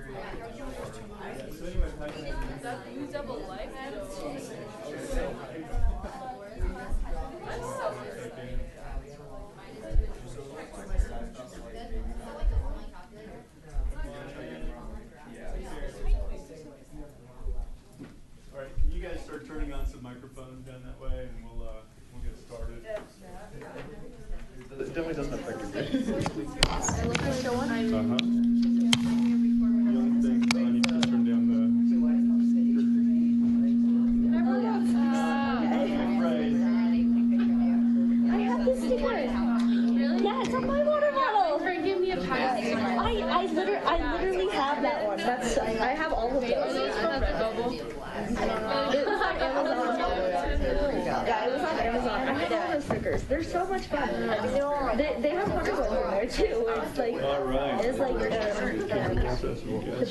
All right, can you guys start turning on some microphones down that way, and we'll get started. It definitely doesn't affect your grades. The only thing, I need to turn down the. I have this sticker. Really? Yeah, it's on my water bottle. Give me a pack. I literally have that one. I have all of those. Are those from Redbubble? Yeah, it was on Amazon. I have all those stickers. They're so much fun. They have Wonder Woman in there too. Where it's like, it's like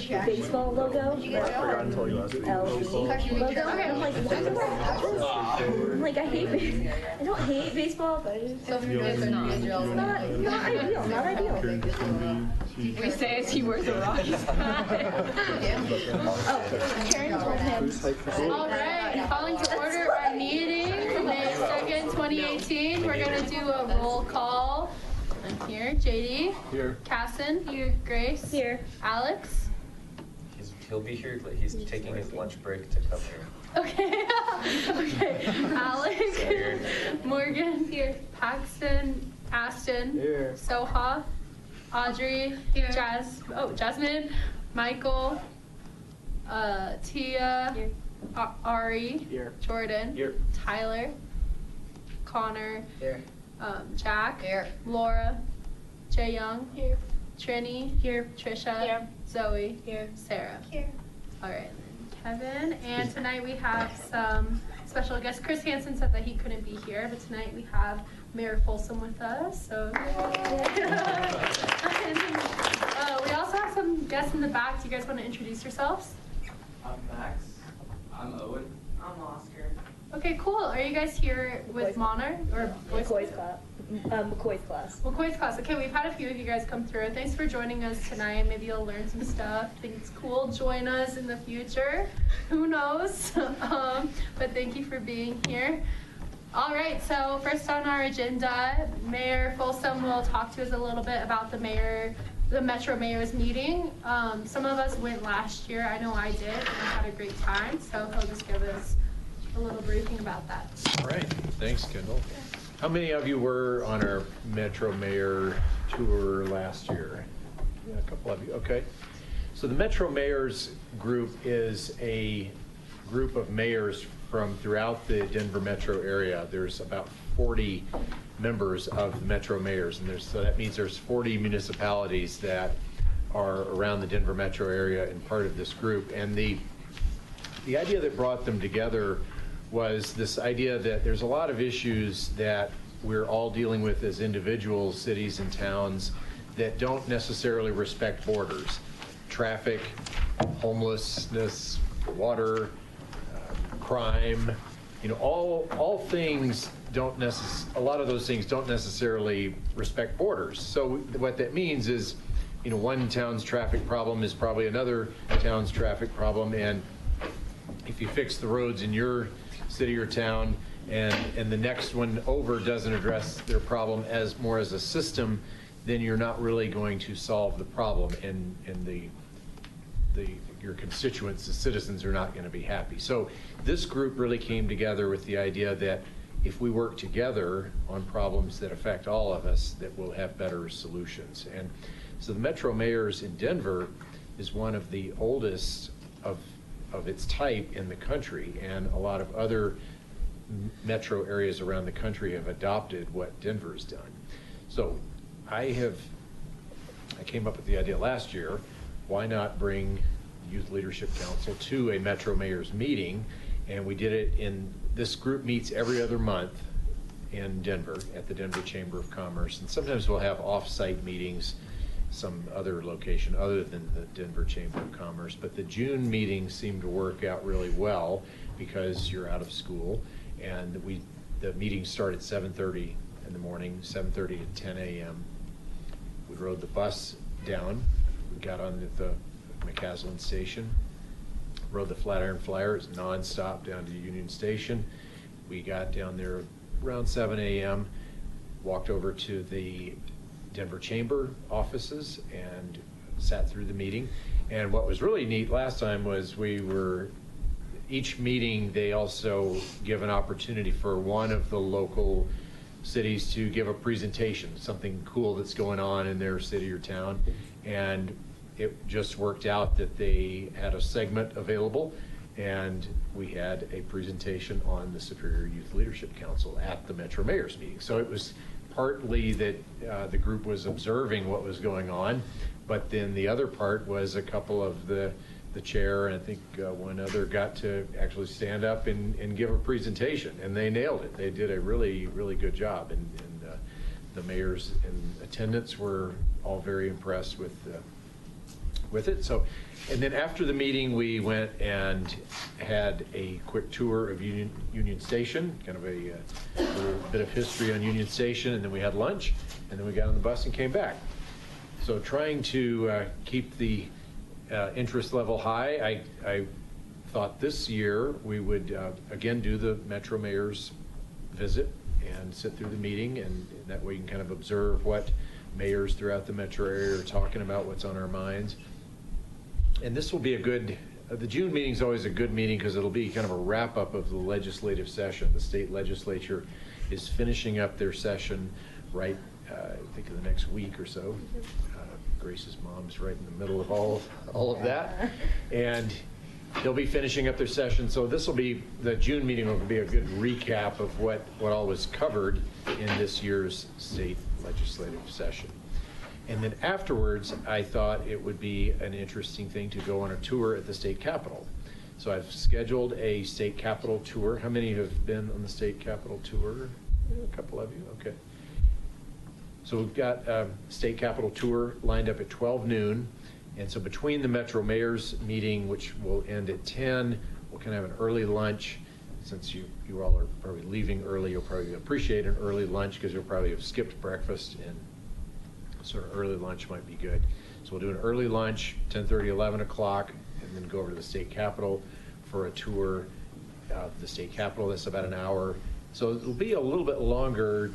the baseball logo. I forgot to tell you last week. LG logo. I'm like, what is that? I'm like, I don't hate baseball, but it's So for you guys are not not ideal. Not ideal. We say as he wears a Rockies hat. Karen told him. All right, calling to order our meeting, May 2nd, 2018. We're going to do a roll call. I'm here. JD. Here. Casson. Here. Grace. Here. Alex. He'll be here, but he's taking his lunch break to come here. Okay. Okay. Alex. Morgan. Here. Paxton. Aston. Here. Soha. Audrey. Here. Jasmine. Michael. Tia. Here. Ari. Here. Jordan. Here. Tyler. Connor. Here. Jack. Here. Laura. Jay Young. Here. Trini. Here. Trisha. Here. Zoe. Here. Sarah. Here. All right. Kevin. And tonight we have some special guests. Chris Hansen said that he couldn't be here, but tonight we have Mayor Folsom with us. So we also have some guests in the back. Do you guys want to introduce yourselves? I'm Max. I'm Owen. I'm Oscar. Okay, cool. Are you guys here with Monarch or McCoy's class. McCoy's class. McCoy's class. Okay, we've had a few of you guys come through. Thanks for joining us tonight. Maybe you'll learn some stuff. I think it's cool. Join us in the future. Who knows? But thank you for being here. All right, so first on our agenda, Mayor Folsom will talk to us a little bit about the Metro Mayor's meeting. Some of us went last year. I know I did, and I had a great time. So he'll just give us a little briefing about that. All right, thanks, Kendall. How many of you were on our Metro Mayor tour last year? Yeah, a couple of you, okay. So the Metro Mayors group is a group of mayors from throughout the Denver metro area. There's about 40 members of the Metro Mayors, and so that means there's 40 municipalities that are around the Denver metro area and part of this group. And the idea that brought them together was this idea that there's a lot of issues that we're all dealing with as individuals, cities and towns, that don't necessarily respect borders. Traffic, homelessness, water, crime, all things don't a lot of those things don't necessarily respect borders. So what that means is, one town's traffic problem is probably another town's traffic problem, and if you fix the roads in your city or town and the next one over doesn't address their problem as a system, then you're not really going to solve the problem, and your constituents, the citizens, are not going to be happy. So this group really came together with the idea that if we work together on problems that affect all of us, that we'll have better solutions. And so the Metro Mayors in Denver is one of the oldest of its type in the country, and a lot of other metro areas around the country have adopted what Denver's done. So I came up with the idea last year, why not bring Youth Leadership Council to a Metro Mayor's meeting? And we did it this group meets every other month in Denver at the Denver Chamber of Commerce. And sometimes we'll have off-site meetings some other location other than the Denver Chamber of Commerce. But the June meetings seem to work out really well because you're out of school. And the meetings start at 7:30 in the morning, 7:30 to 10 a.m. We rode the bus down. We got on the McCaslin Station. Rode the Flatiron Flyer, it's nonstop down to Union Station. We got down there around 7 a.m., walked over to the Denver Chamber offices and sat through the meeting. And what was really neat last time was each meeting, they also give an opportunity for one of the local cities to give a presentation, something cool that's going on in their city or town. And it just worked out that they had a segment available, and we had a presentation on the Superior Youth Leadership Council at the Metro Mayor's meeting. So it was partly that the group was observing what was going on, but then the other part was a couple of the chair, and I think one other got to actually stand up and give a presentation, and they nailed it. They did a really, really good job, and the mayors in attendance were all very impressed with it. So, and then after the meeting, we went and had a quick tour of Union Station, kind of a little bit of history on Union Station, and then we had lunch, and then we got on the bus and came back. So trying to keep the interest level high, I thought this year we would again do the Metro Mayor's visit and sit through the meeting, and that way you can kind of observe what mayors throughout the metro area are talking about, what's on our minds. And this will be a good, the June meeting is always a good meeting because it'll be kind of a wrap up of the legislative session. The state legislature is finishing up their session right, I think in the next week or so. Grace's mom's right in the middle of all of that. And they'll be finishing up their session. So this will be, the June meeting will be a good recap of what all was covered in this year's state legislative session. And then afterwards, I thought it would be an interesting thing to go on a tour at the state capitol. So I've scheduled a state capitol tour. How many have been on the state capitol tour? A couple of you, okay. So we've got a state capitol tour lined up at 12 noon. And so between the Metro Mayor's meeting, which will end at 10, we'll kind of have an early lunch. Since you all are probably leaving early, you'll probably appreciate an early lunch because you'll probably have skipped breakfast, and sort of early lunch might be good. So we'll do an early lunch, 10:30, 11 o'clock, and then go over to the state capitol for a tour of the state capitol. That's about an hour. So it'll be a little bit longer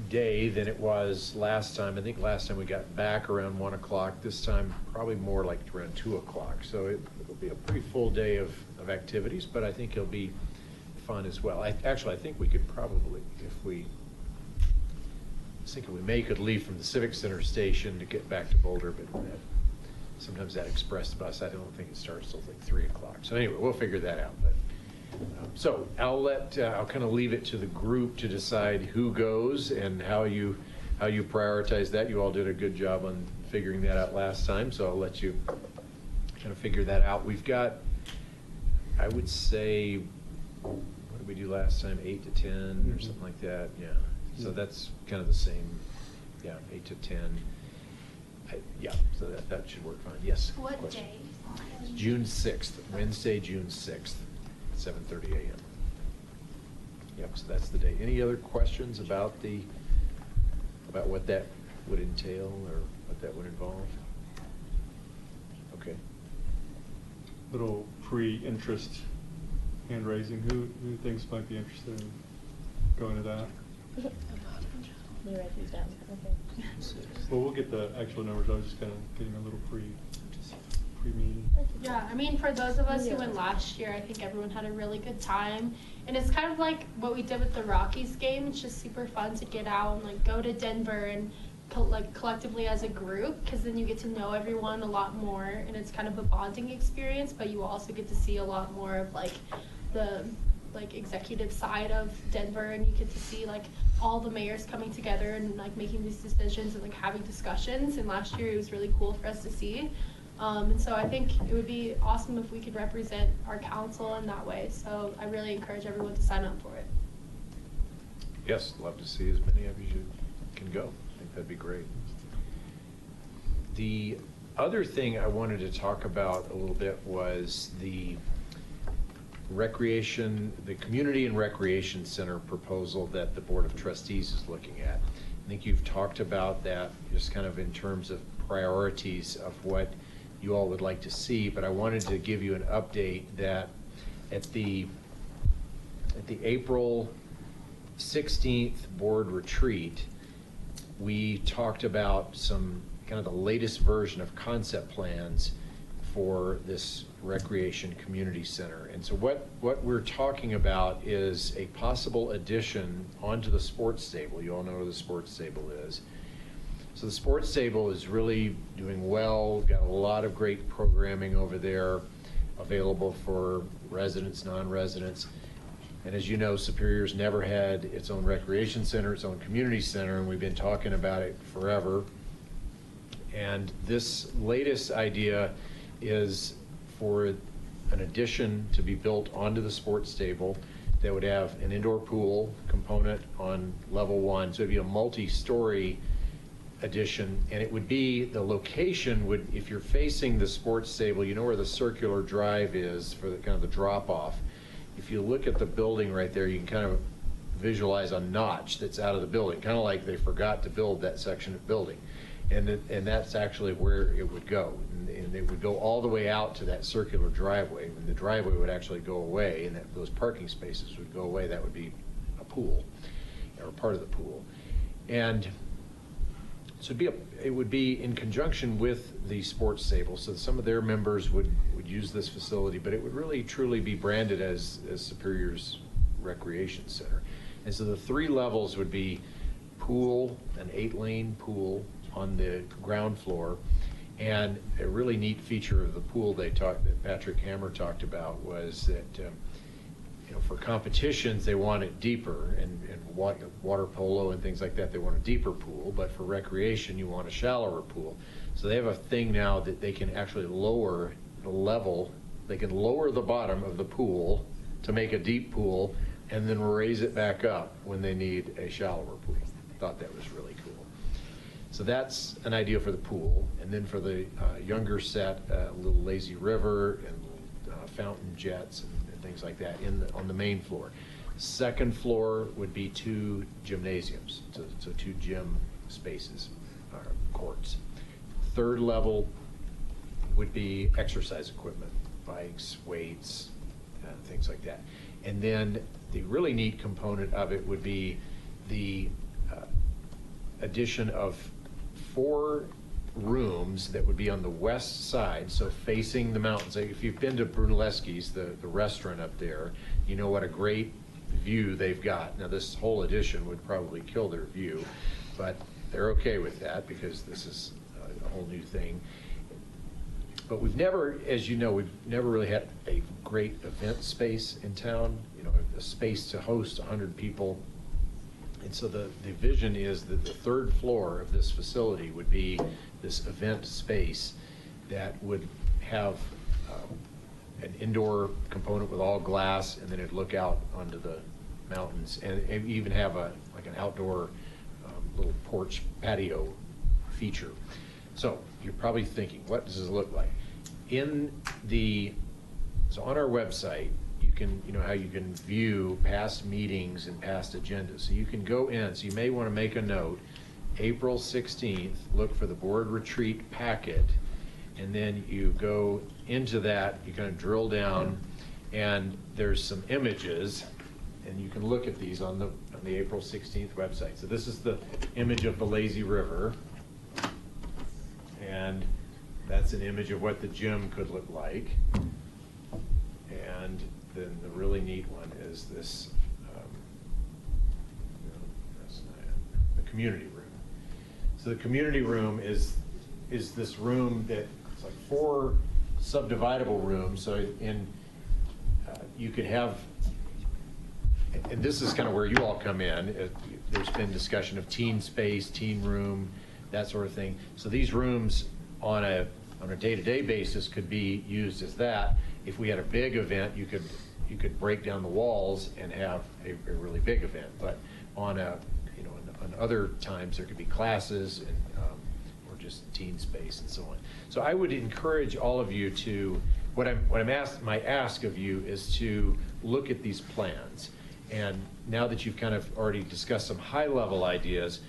day than it was last time. I think last time we got back around 1 o'clock. This time probably more like around 2 o'clock. So it'll be a pretty full day of activities, but I think it'll be fun as well. I think we could probably, I was thinking we could leave from the Civic Center station to get back to Boulder, but sometimes that express bus, I don't think it starts till like 3 o'clock. So anyway, we'll figure that out. But so I'll kind of leave it to the group to decide who goes and how you prioritize that. You all did a good job on figuring that out last time, so I'll let you kind of figure that out. We've got, I would say, what did we do last time? 8 to 10 or something like that. Yeah. So that's kind of the same. Yeah, 8 to 10. Yeah. So that should work fine. Yes. What question? day? It's June 6th, Wednesday, June 6th, 7:30 a.m. Yep. So that's the day. Any other questions about what that would entail or what that would involve? Okay. Little pre-interest hand raising. Who thinks might be interested in going to that? Let me write these down. Okay. Well, we'll get the actual numbers. I was just kind of getting a little pre-meeting. Yeah, I mean, for those of us who went last year, I think everyone had a really good time. And it's kind of like what we did with the Rockies game. It's just super fun to get out and like go to Denver and collectively as a group, because then you get to know everyone a lot more, and it's kind of a bonding experience, but you also get to see a lot more of like the executive side of Denver, and you get to see like all the mayors coming together and like making these decisions and like having discussions. And last year it was really cool for us to see. And so I think it would be awesome if we could represent our council in that way. So I really encourage everyone to sign up for it. Yes, love to see as many of you can go. I think that'd be great. The other thing I wanted to talk about a little bit was the Community and Recreation Center proposal that the Board of Trustees is looking at. I think you've talked about that just kind of in terms of priorities of what you all would like to see, but I wanted to give you an update that at the April 16th board retreat, we talked about some kind of the latest version of concept plans for this recreation community center. And so what we're talking about is a possible addition onto the sports stable. You all know where the sports stable is. So the sports stable is really doing well, got a lot of great programming over there available for residents, non-residents. And as you know, Superior's never had its own recreation center, its own community center, and we've been talking about it forever. And this latest idea is for an addition to be built onto the sports stable that would have an indoor pool component on level 1. So it'd be a multi-story addition, and it would be, the location would, if you're facing the sports stable, you know where the circular drive is for the kind of the drop-off. If you look at the building right there, you can kind of visualize a notch that's out of the building, kind of like they forgot to build that section of building. And that's actually where it would go. And it would go all the way out to that circular driveway. And the driveway would actually go away, and those parking spaces would go away. That would be a pool, or part of the pool. And so it would be in conjunction with the sports stable. So some of their members would use this facility, but it would really truly be branded as Superior's Recreation Center. And so the 3 levels would be pool, an 8-lane pool on the ground floor. And a really neat feature of the pool that Patrick Hammer talked about was that for competitions, they want it deeper, and water polo and things like that, they want a deeper pool, but for recreation, you want a shallower pool. So they have a thing now that they can actually lower the level, they can lower the bottom of the pool to make a deep pool, and then raise it back up when they need a shallower pool. Thought that was really cool. So that's an idea for the pool. And then for the younger set, a little lazy river and fountain jets and things like that on the main floor. Second floor would be 2 gymnasiums, so 2 gym spaces, courts. Third level would be exercise equipment, bikes, weights, things like that. And then the really neat component of it would be the addition of 4 rooms that would be on the west side, so facing the mountains. If you've been to Brunelleschi's, the restaurant up there, you know what a great view they've got. Now this whole addition would probably kill their view, but they're okay with that because this is a whole new thing. But we've never, as you know, we've never really had a great event space in town, a space to host 100 people. And so the vision is that the 3rd floor of this facility would be this event space that would have an indoor component with all glass, and then it'd look out onto the mountains, and even have like an outdoor little porch patio feature. So you're probably thinking, what does this look like? So on our website, how you can view past meetings and past agendas. So you can go in, so you may want to make a note, April 16th, look for the board retreat packet, and then you go into that, you kind of drill down, and there's some images, and you can look at these on the April 16th website. So this is the image of the lazy river, and that's an image of what the gym could look like. And then the really neat one is this, the community room. So the community room is this room that it's like 4 subdividable rooms. So you could have, and this is kind of where you all come in. There's been discussion of teen space, teen room, that sort of thing. So these rooms on a day-to-day basis could be used as that. If we had a big event, you could break down the walls and have a really big event. But on other times there could be classes and or just teen space and so on. So I would encourage all of you to, my ask of you is to look at these plans. And now that you've kind of already discussed some high-level ideas,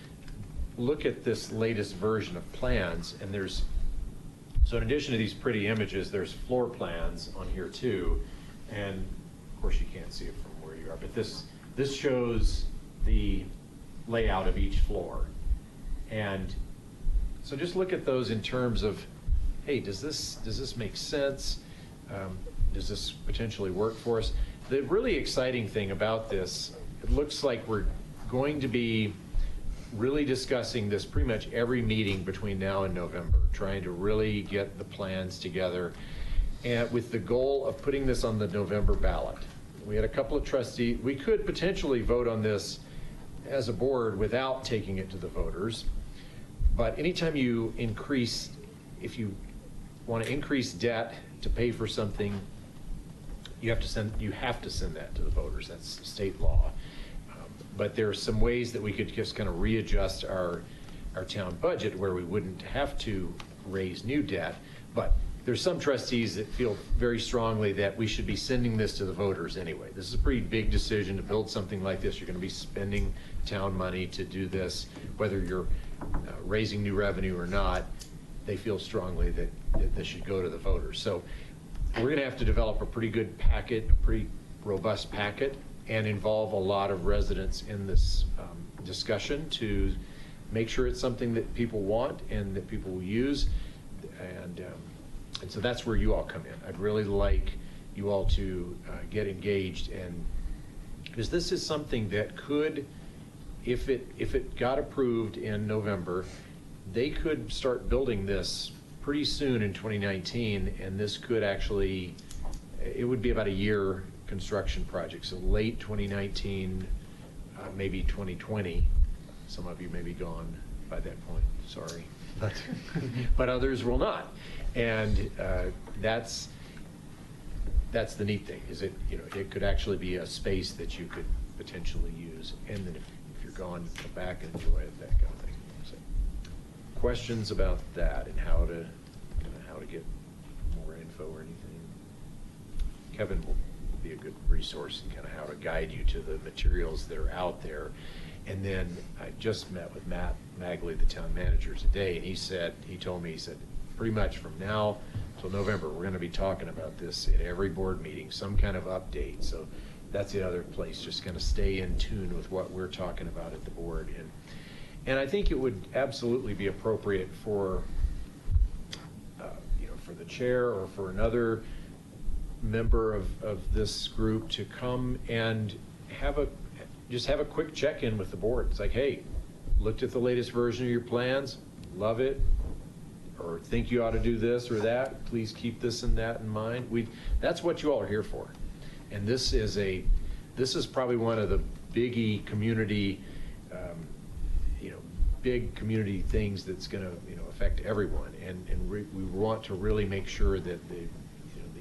look at this latest version of plans, and there's So in addition to these pretty images, there's floor plans on here too. And of course you can't see it from where you are, but this shows the layout of each floor. And so just look at those in terms of, hey, does this make sense? Does this potentially work for us? The really exciting thing about this, it looks like we're going to be really discussing this pretty much every meeting between now and November, trying to really get the plans together, and with the goal of putting this on the November ballot. We had a couple of trustees. We could potentially vote on this as a board without taking it to the voters, but anytime you increase, if you want to increase debt to pay for something, you have to send that to the voters. That's state law. But there are some ways that we could just kind of readjust our town budget where we wouldn't have to raise new debt. But there's some trustees that feel very strongly that we should be sending this to the voters anyway. This is a pretty big decision to build something like this. You're going to be spending town money to do this, whether you're raising new revenue or not. They feel strongly that this should go to the voters. So we're going to have to develop a pretty good packet, a pretty robust packet, and involve a lot of residents in this discussion to make sure it's something that people want and that people will use. And so that's where you all come in. I'd really like you all to get engaged, and because this is something that could, if it got approved in November, they could start building this pretty soon in 2019, and this could actually, it would be about a year construction project, so late 2019, maybe 2020. Some of you may be gone by that point, sorry. But others will not. And that's the neat thing, is it could actually be a space that you could potentially use. And then if you're gone, you come back and enjoy it, that kind of thing. So, questions about that and how to get more info or anything? Kevin will be a good resource in kind of how to guide you to the materials that are out there. And then I just met with Matt Magley, the town manager, today, and he told me, pretty much from now till November, we're going to be talking about this at every board meeting, some kind of update. So that's the other place, just kind of stay in tune with what we're talking about at the board. And I think it would absolutely be appropriate for, for the chair or for another member of this group to come and just have a quick check-in with the board. It's like, hey, looked at the latest version of your plans, love it, or think you ought to do this or that, please keep this and that in mind. That's what you all are here for. And this is probably one of the biggie community, big community things that's going to affect everyone. And we want to really make sure that the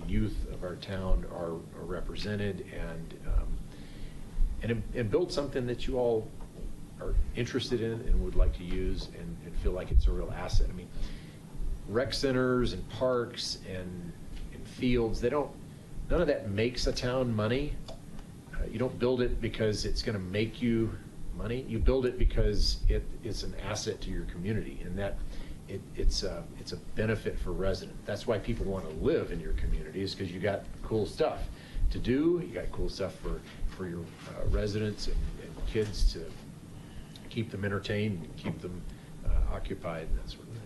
youth of our town are represented and build something that you all are interested in and would like to use and feel like it's a real asset. I mean, rec centers and parks and fields, none of that makes a town money. You don't build it because it's going to make you money. You build it because it's an asset to your community, and that it's a benefit for residents. That's why people want to live in your community, is because you got cool stuff to do. You got cool stuff for your residents and kids to keep them entertained and keep them occupied and that sort of thing.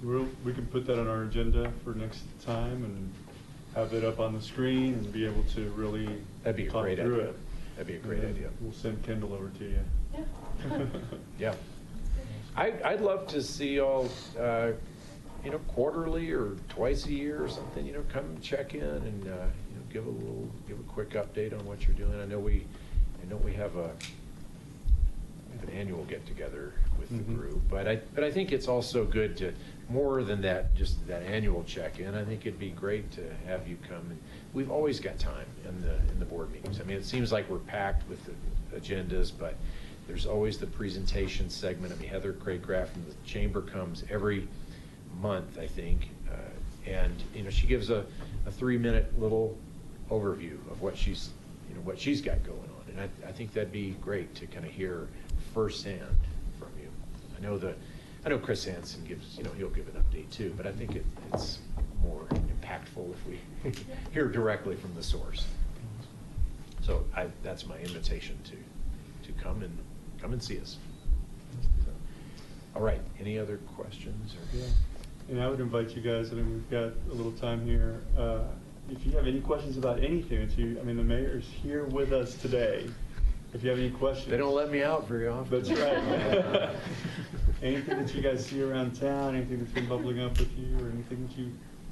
So we can put that on our agenda for next time and have it up on the screen and be able to really That'd be a talk great through idea. it. That'd be a great idea. We'll send Kendall over to you. Yeah. Yeah. I'd love to see y'all, quarterly or twice a year or something, come check in and, give a quick update on what you're doing. I know we have an annual get together with the group, but I think it's also good to, more than that, just that annual check-in. I think it'd be great to have you come. And we've always got time in the board meetings. I mean, it seems like we're packed with the agendas, but there's always the presentation segment. I mean, Heather Craycraft from the chamber comes every month, I think, and she gives a 3-minute little overview of what she's got going on, and I think that'd be great to kind of hear firsthand from you. I know the I know Chris Hansen gives, he'll give an update too, but I think it's more impactful if we hear directly from the source. So that's my invitation to come and see us. All right, any other questions? Yeah. And I would invite you guys, we've got a little time here. If you have any questions about anything the mayor's here with us today. If you have any questions. They don't let me out very often. That's right. Anything that you guys see around town, anything that's been bubbling up with you, or anything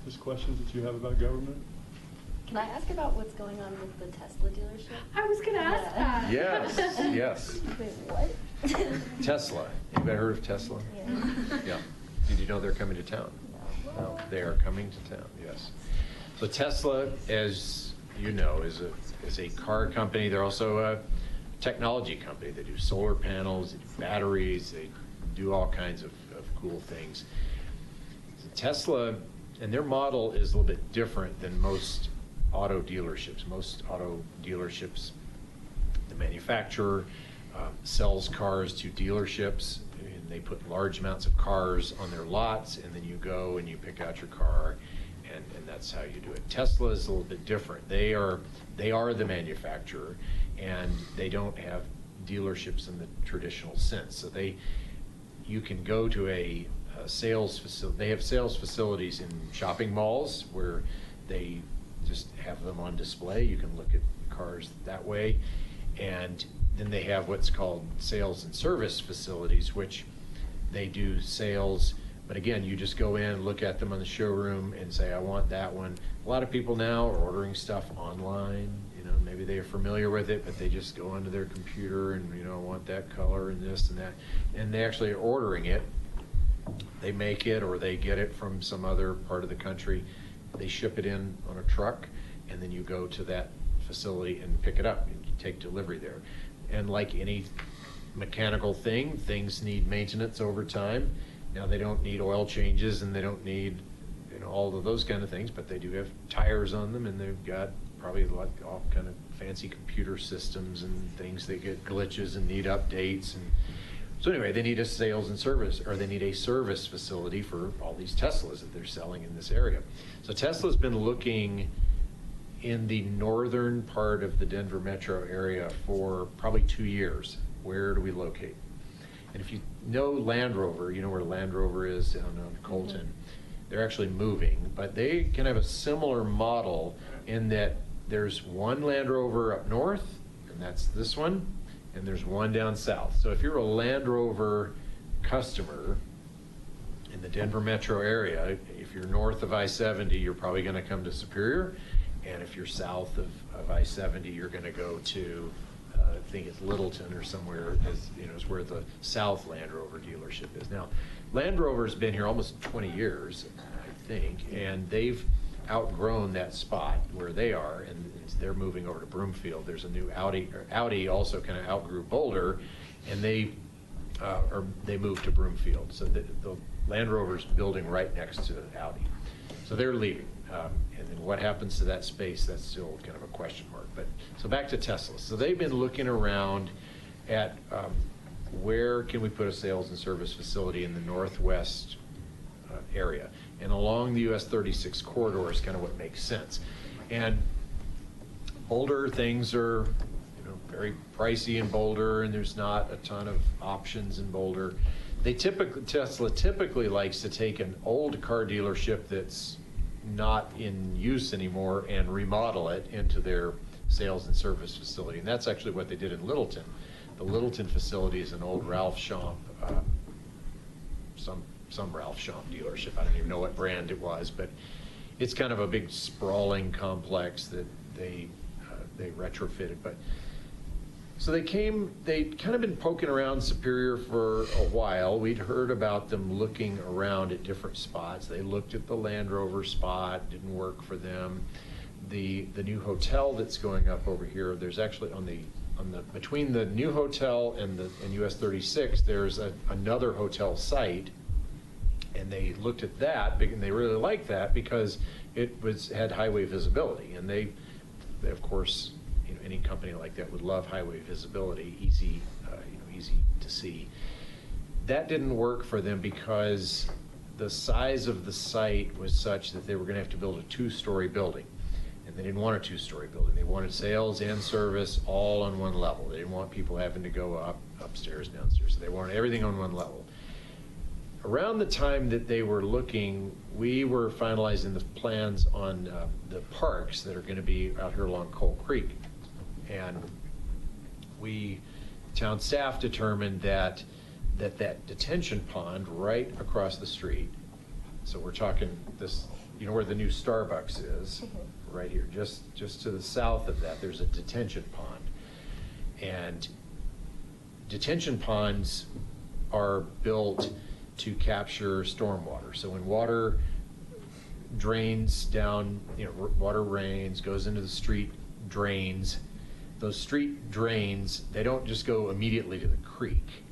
just questions that you have about government? Can I ask about what's going on with the Tesla dealership? I was gonna ask that. Yes. Wait, what? Tesla. Anybody heard of Tesla? Yeah. Yeah. Did you know they're coming to town? No. They are coming to town, yes. So Tesla, as you know, is a car company. They're also a technology company. They do solar panels, they do batteries, they do all kinds of cool things. So Tesla, and their model is a little bit different than most auto dealerships. Most auto dealerships, the manufacturer sells cars to dealerships, and they put large amounts of cars on their lots, and then you go and you pick out your car, and that's how you do it. Tesla is a little bit different. They are the manufacturer, and they don't have dealerships in the traditional sense. So you can go to a sales facility. They have sales facilities in shopping malls where they just have them on display. You can look at cars that way. And then they have what's called sales and service facilities, which they do sales. But again, you just go in, look at them on the showroom and say, I want that one. A lot of people now are ordering stuff online. Maybe they're familiar with it, but they just go onto their computer and, I want that color and this and that. And they actually are ordering it. They make it, or they get it from some other part of the country. They ship it in on a truck, and then you go to that facility and pick it up and you take delivery there. And like any mechanical thing, things need maintenance over time. Now, they don't need oil changes, and they don't need all of those kind of things, but they do have tires on them, and they've got probably like all kind of fancy computer systems and things that get glitches and need updates. And so anyway, they need a sales and service, or they need a service facility for all these Teslas that they're selling in this area. So Tesla's been looking in the northern part of the Denver metro area for probably 2 years. Where do we locate? And if you know Land Rover, you know where Land Rover is down on Colton. Mm-hmm. They're actually moving, but they can have a similar model in that there's one Land Rover up north, and that's this one, and there's one down south. So if you're a Land Rover customer in the Denver metro area, if you're north of I-70, you're probably going to come to Superior, and if you're south of I-70, you're going to go to I think it's Littleton or somewhere, is where the South Land Rover dealership is. Now, Land Rover's been here almost 20 years, I think, and they've outgrown that spot where they are, and they're moving over to Broomfield. There's a new Audi also kind of outgrew Boulder, and they moved to Broomfield. So the Land Rover's building right next to Audi. So they're leaving. And then what happens to that space, that's still kind of a question mark. But so back to Tesla. So they've been looking around at where can we put a sales and service facility in the northwest area. And along the US 36 corridor is kind of what makes sense. And Boulder, things are very pricey in Boulder, and there's not a ton of options in Boulder. Tesla typically likes to take an old car dealership that's not in use anymore and remodel it into their sales and service facility. And that's actually what they did in Littleton. The Littleton facility is an old Ralph Schomp, some Ralph Schomp dealership. I don't even know what brand it was, but it's kind of a big sprawling complex that they retrofitted. But so they'd kind of been poking around Superior for a while. We'd heard about them looking around at different spots. They looked at the Land Rover spot, didn't work for them. The new hotel that's going up over here, there's actually between the new hotel and US 36, there's another hotel site, and they looked at that, and they really liked that because it had highway visibility, and they of course, any company like that would love highway visibility, easy to see. that didn't work for them because the size of the site was such that they were gonna have to build a 2-story building. And they didn't want a 2-story building. They wanted sales and service all on one level. They didn't want people having to go upstairs, downstairs. So they wanted everything on one level. Around the time that they were looking, we were finalizing the plans on the parks that are gonna be out here along Coal Creek. And town staff determined that detention pond right across the street, so we're talking this, you know where the new Starbucks is, right here, just to the south of that, there's a detention pond. And detention ponds are built to capture stormwater. So when water drains down, water rains, goes into the street drains, those street drains, they don't just go immediately to the creek.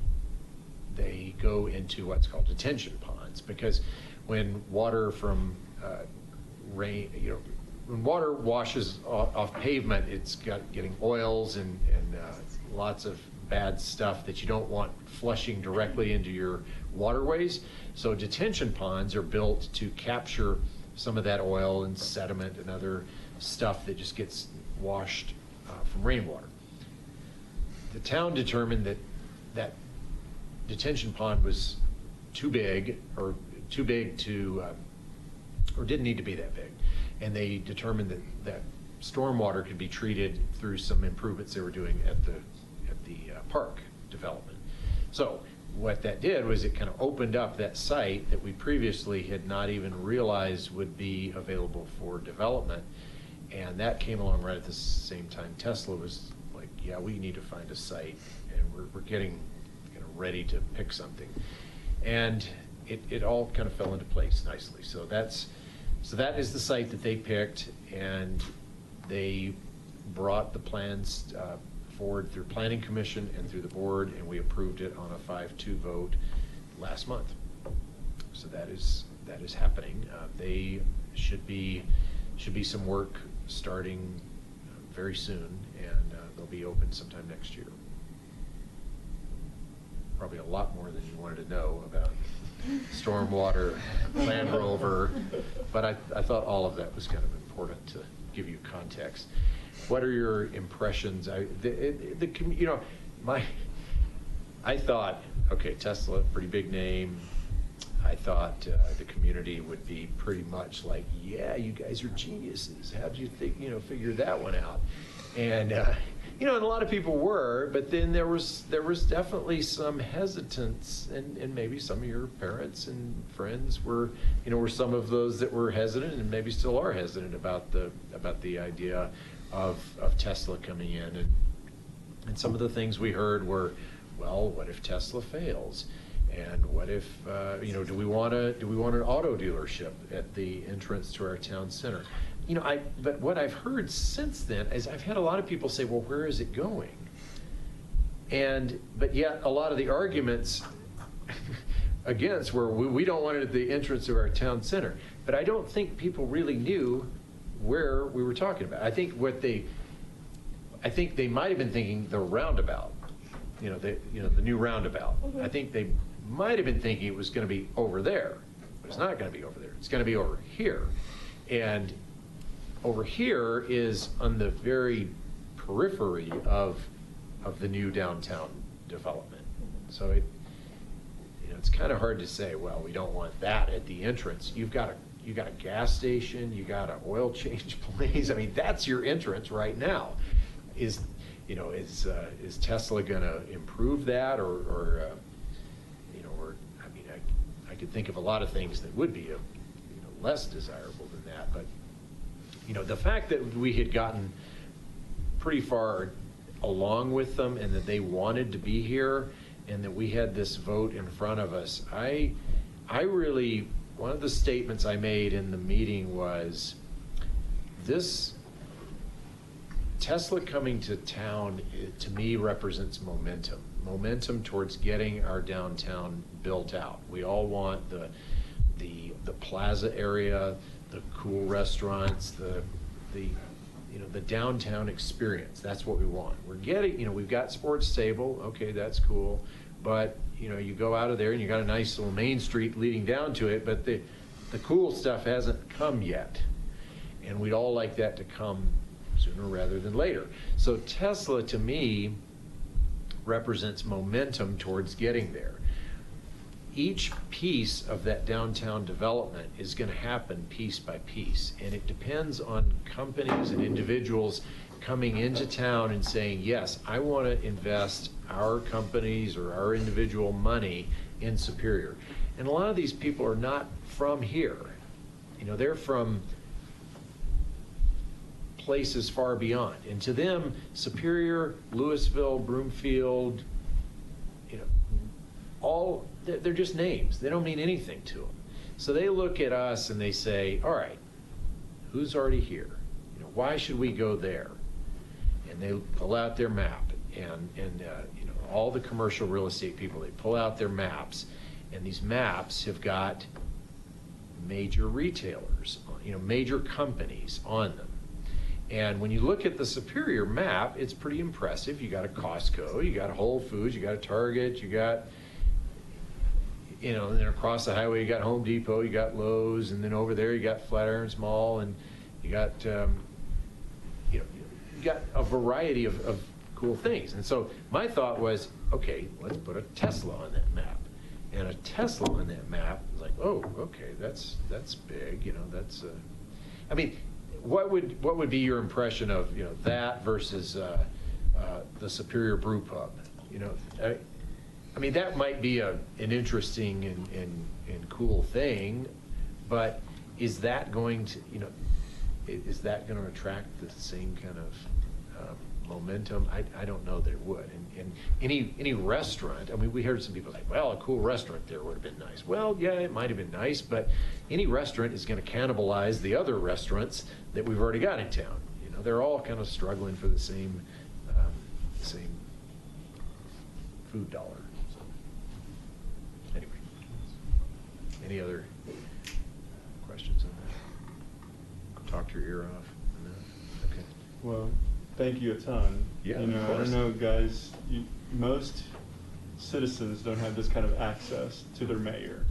They go into what's called detention ponds, because when water from rain, when water washes off pavement, it's getting oils and lots of bad stuff that you don't want flushing directly into your waterways. So detention ponds are built to capture some of that oil and sediment and other stuff that just gets washed from rainwater. The town determined that detention pond was too big or didn't need to be that big. And they determined that stormwater could be treated through some improvements they were doing at the park development. So what that did was it kind of opened up that site that we previously had not even realized would be available for development. And that came along right at the same time Tesla was like, yeah, we need to find a site, and we're getting ready to pick something. And it all kind of fell into place nicely. So that is the site that they picked, and they brought the plans forward through Planning Commission and through the board, and we approved it on a 5-2 vote last month. So that is happening. They should be some work starting very soon, and they'll be open sometime next year. Probably a lot more than you wanted to know about stormwater, Land Rover, but I thought all of that was kind of important to give you context. What are your impressions? I thought, okay, Tesla, pretty big name. I thought the community would be pretty much like, yeah, you guys are geniuses. How did you think, figure that one out? And and a lot of people were, but then there was definitely some hesitance, and maybe some of your parents and friends were some of those that were hesitant, and maybe still are hesitant about the idea of Tesla coming in, and some of the things we heard were, well, what if Tesla fails? And what if, do we want an auto dealership at the entrance to our town center? But what I've heard since then is I've had a lot of people say, well, where is it going? But yet a lot of the arguments against were, we don't want it at the entrance of our town center. But I don't think people really knew where we were talking about. I think they might have been thinking the roundabout, the new roundabout. Mm-hmm. I think they might have been thinking it was going to be over there, but it's not going to be over there. It's going to be over here. And over here is on the very periphery of the new downtown development. So it's kind of hard to say, well, we don't want that at the entrance. You got a gas station, you got an oil change place. I mean, that's your entrance right now. Is Tesla going to improve that, or I could think of a lot of things that would be less desirable than that. But the fact that we had gotten pretty far along with them, and that they wanted to be here, and that we had this vote in front of us, I really, one of the statements I made in the meeting was, this Tesla coming to town, to me, represents momentum towards getting our downtown built out. We all want the plaza area, the cool restaurants, the downtown experience. That's what we want. We're getting, we've got Sports Table. Okay, that's cool. but you know, you go out of there and you got a nice little main street leading down to it, but the cool stuff hasn't come yet. And we'd all like that to come sooner rather than later. So Tesla, to me, represents momentum towards getting there. Each piece of that downtown development is going to happen piece by piece, and it depends on companies and individuals coming into town and saying, yes, I want to invest our companies or our individual money in Superior. And a lot of these people are not from here. You know, they're from places far beyond. And to them, Superior, Louisville, Broomfield, you know, all, they're just names. They don't mean anything to them. So they look at us and they say, all right, who's already here? You know, why should we go there? And they pull out their map, and you know, all the commercial real estate people, they pull out their maps, and these maps have got major retailers, you know, major companies on them. And when you look at the Superior map, it's pretty impressive. You got a Costco, you got a Whole Foods, you got a Target, you got, you know, and then across the highway you got Home Depot, you got Lowe's, and then over there you got Flatirons Mall, and you got, you know, you got a variety of cool things. And so my thought was, okay, let's put a Tesla on that map. And a Tesla on that map is like, oh, okay, that's big, you know, that's, I mean, what would be your impression of, you know, that versus the Superior Brew Pub? You know, I mean, that might be an interesting and cool thing, but is that going to, you know, is that going to attract the same kind of momentum? I don't know that it would. And any restaurant, I mean, we heard some people like, well, a cool restaurant there would have been nice. Well, yeah, it might have been nice, but any restaurant is going to cannibalize the other restaurants that we've already got in town. You know, they're all kind of struggling for the same food dollar. So, anyway, any other questions on that? Talk your ear off on that. Okay. Well, thank you a ton. Yeah, you know, of I course. don't know, guys, most citizens don't have this kind of access to their mayor.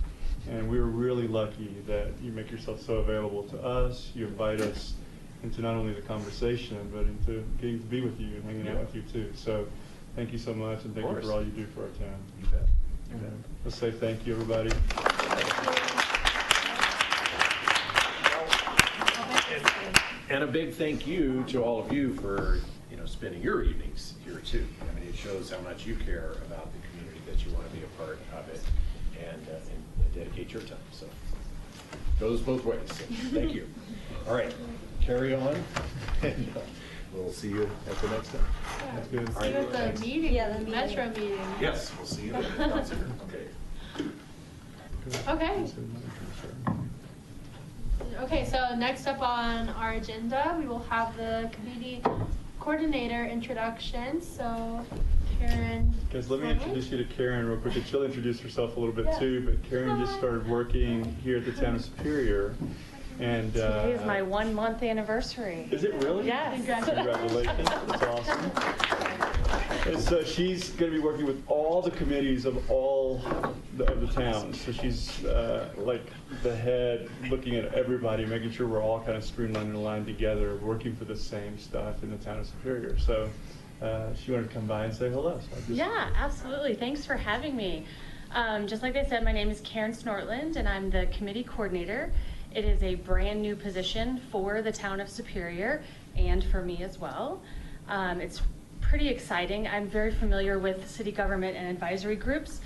And we're really lucky that you make yourself so available to us. You invite us into not only the conversation, but into getting to be with you and hanging out with you too. So thank you so much, and thank you for all you do for our town. You bet. You bet. Let's say thank you, everybody. And a big thank you to all of you for, you know, spending your evenings here too. I mean, it shows how much you care about the community, that you want to be a part of it and dedicate your time. So it goes both ways. So thank you. All right, carry on, and we'll see you at the next time. That's good. See you at the meeting, Yeah, the the meeting. Metro meeting. Yes, we'll see you at the council. Okay. Okay. Okay, so next up on our agenda, we will have the committee coordinator introduction. So Karen. Guys, let me introduce you to Karen real quick. And she'll introduce herself a little bit Yeah. too, but Karen just started working here at the town of Superior. And Today is my 1 month anniversary. is it really? Yes. Congratulations. That's awesome. And so she's going to be working with all the committees of all of the towns. So she's like the head, looking at everybody, making sure we're all kind of streamlined and aligned together, working for the same stuff in the town of Superior. So she wanted to come by and say hello. So I just, Yeah, absolutely. Thanks for having me. Just like I said, my name is Karen Snortland, and I'm the committee coordinator. It is a brand new position for the town of Superior and for me as well. It's pretty exciting. I'm very familiar with city government and advisory groups.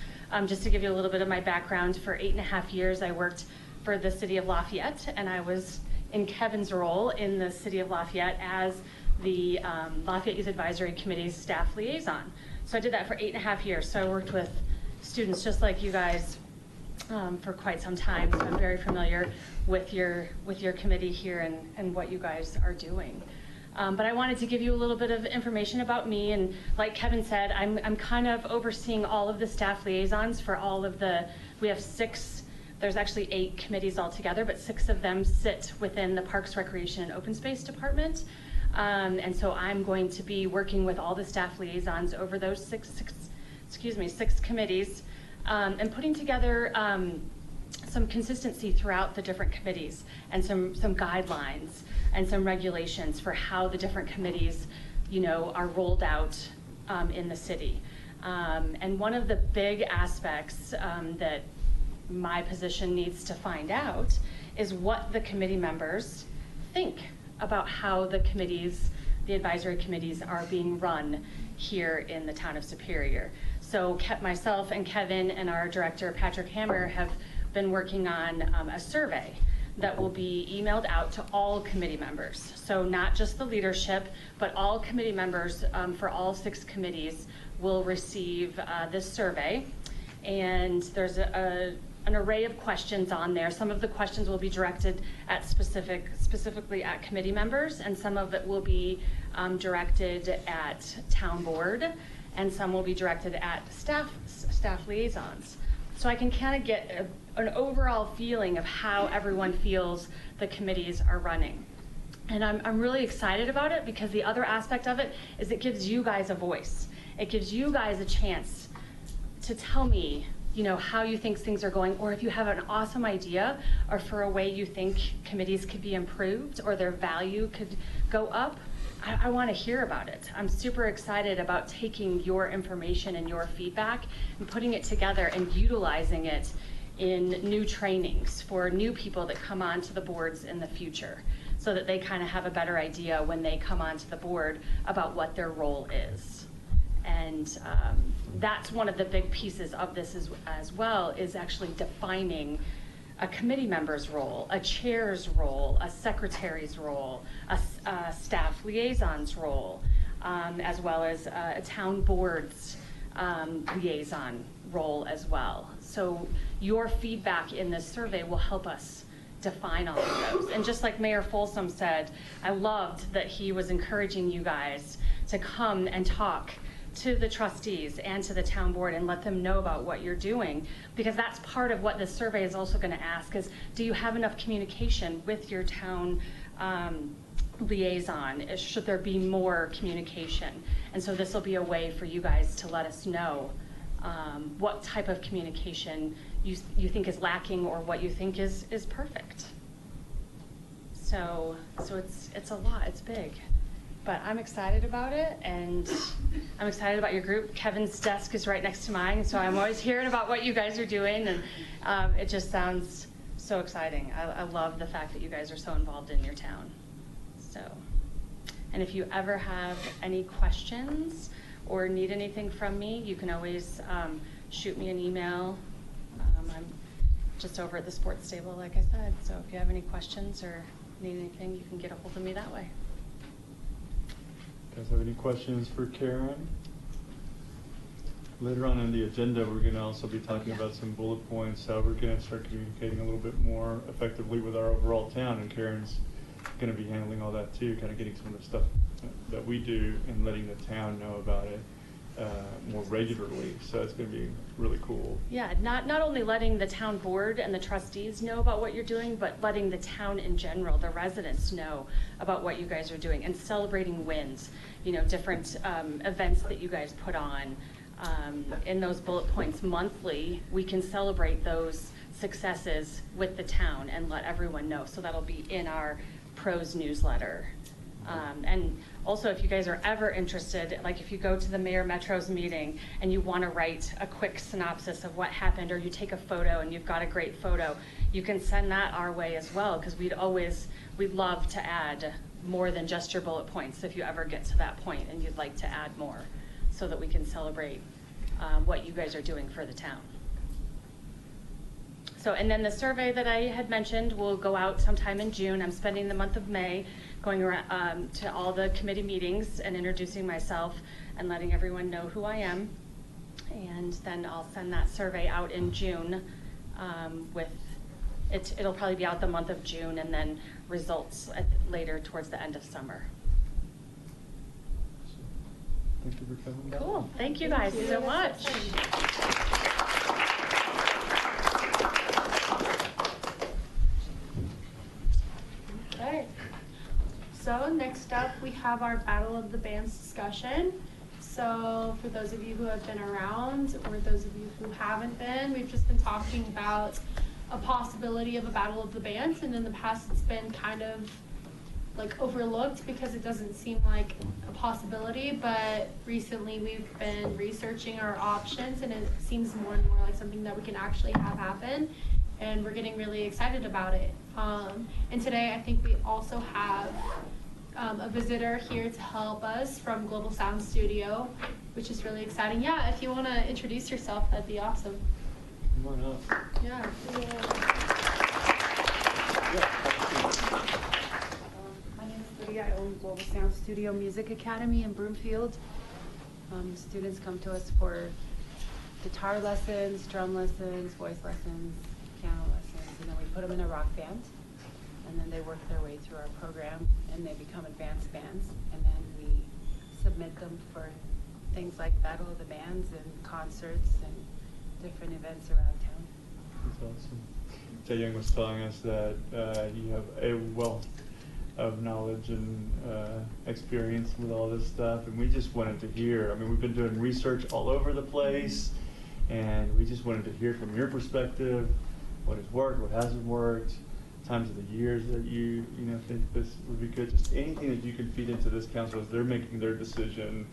Just to give you a little bit of my background, for 8.5 years I worked for the city of Lafayette, and I was in Kevin's role in the city of Lafayette as the Lafayette Youth Advisory Committee's staff liaison. So I did that for 8.5 years. So I worked with students just like you guys for quite some time. So I'm very familiar with your committee here and what you guys are doing. But I wanted to give you a little bit of information about me, and like Kevin said, I'm kind of overseeing all of the staff liaisons for all of the, we have 6, there's actually 8 committees altogether, but 6 of them sit within the Parks, Recreation, and Open Space Department. And so I'm going to be working with all the staff liaisons over those 6 committees, and putting together some consistency throughout the different committees and some guidelines and some regulations for how the different committees, are rolled out in the city. And one of the big aspects that my position needs to find out is what the committee members think about how the advisory committees are being run here in the town of Superior. So myself and Kevin and our director, Patrick Hammer, have been working on a survey that will be emailed out to all committee members. So not just the leadership, but all committee members for all 6 committees will receive this survey. And there's an array of questions on there. Some of the questions will be directed at specifically at committee members, and some of it will be directed at town board, and some will be directed at staff liaisons. So I can kind of get an overall feeling of how everyone feels the committees are running. And I'm really excited about it because the other aspect of it is it gives you guys a voice. It gives you guys a chance to tell me, how you think things are going, or if you have an awesome idea or for a way you think committees could be improved or their value could go up. I want to hear about it. I'm super excited about taking your information and your feedback and putting it together and utilizing it in new trainings for new people that come onto the boards in the future, so that they kind of have a better idea when they come onto the board about what their role is. And that's one of the big pieces of this as well, is actually defining a committee member's role, a chair's role, a secretary's role, a staff liaison's role, as well as a town board's liaison role as well. So your feedback in this survey will help us define all of those. And just like Mayor Folsom said, I loved that he was encouraging you guys to come and talk to the trustees and to the town board and let them know about what you're doing, because that's part of what this survey is also going to ask is, do you have enough communication with your town liaison? Should there be more communication? And so this will be a way for you guys to let us know what type of communication you think is lacking or what you think is perfect. So it's a lot, it's big. But I'm excited about it, and I'm excited about your group. Kevin's desk is right next to mine, so I'm always hearing about what you guys are doing, and it just sounds so exciting. I love the fact that you guys are so involved in your town. So, and if you ever have any questions or need anything from me, you can always shoot me an email. I'm just over at the sports stable, like I said, so if you have any questions or need anything, you can get a hold of me that way. Guys have any questions for Karen? Later on in the agenda, we're going to also be talking about some bullet points, how we're going to start communicating a little bit more effectively with our overall town, and Karen's going to be handling all that too, kind of getting some of the stuff that we do and letting the town know about it more regularly. So it's going to be really cool. Yeah, not only letting the town board and the trustees know about what you're doing, but letting the town in general, the residents, know about what you guys are doing and celebrating wins, different events that you guys put on. In those bullet points monthly, we can celebrate those successes with the town and let everyone know. So that'll be in our pros newsletter. And also, if you guys are ever interested, like if you go to the Mayor Metro's meeting and you want to write a quick synopsis of what happened, or you take a photo and you've got a great photo, you can send that our way as well, because we'd love to add more than just your bullet points if you ever get to that point and you'd like to add more, so that we can celebrate what you guys are doing for the town. So, and then the survey that I had mentioned will go out sometime in June. I'm spending the month of May going around to all the committee meetings and introducing myself and letting everyone know who I am. And then I'll send that survey out in June it'll probably be out the month of June, and then results later towards the end of summer. Thank you for coming. Cool. Thank you guys so much. Okay. So next up, we have our Battle of the Bands discussion. So for those of you who have been around, or those of you who haven't been, we've just been talking about a possibility of a battle of the bands, and in the past it's been kind of like overlooked because it doesn't seem like a possibility, but recently we've been researching our options and it seems more and more like something that we can actually have happen, and we're getting really excited about it. And today I think we also have a visitor here to help us from Global Sound Studio, which is really exciting. Yeah, if you want to introduce yourself, that'd be awesome. Come on up. Yeah. My name is Lydia. I own Global Sound Studio Music Academy in Broomfield. Students come to us for guitar lessons, drum lessons, voice lessons, piano lessons, and then we put them in a rock band. And then they work their way through our program and they become advanced bands. And then we submit them for things like Battle of the Bands and concerts and different events around town. That's awesome. Tae-Young was telling us that you have a wealth of knowledge and experience with all this stuff, and we just wanted to hear. I mean, we've been doing research all over the place, and we just wanted to hear from your perspective what has worked, what hasn't worked, times of the years that you think this would be good. Just anything that you can feed into this council as they're making their decision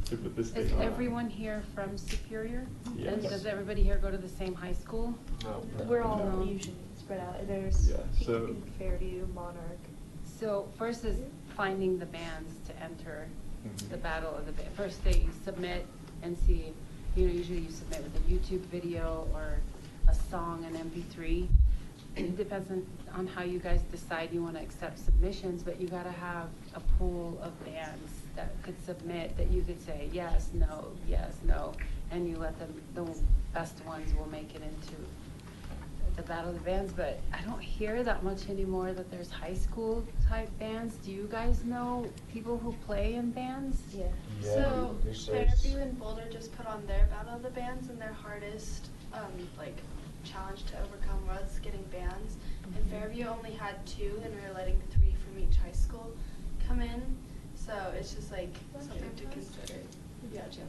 to put this thing Is on. everyone here from Superior? Yes. And does everybody here go to the same high school? No. We're all No. usually spread out. There's Yeah, so- Fairview, Monarch. So first is finding the bands to enter Mhm. the battle of the band. First they submit and see, usually you submit with a YouTube video or a song, an MP3. It depends on how you guys decide you want to accept submissions, but you got to have a pool of bands that could submit that you could say yes, no, and you let them, the best ones will make it into the battle of the bands. But I don't hear that much anymore that there's high school type bands. Do you guys know people who play in bands? Yeah. So there's Fairview and Boulder just put on their Battle of the Bands, and their hardest challenge to overcome was getting bands. And Fairview only had 2, and we were letting 3 from each high school come in. So it's just like something to consider. Yeah, Jim.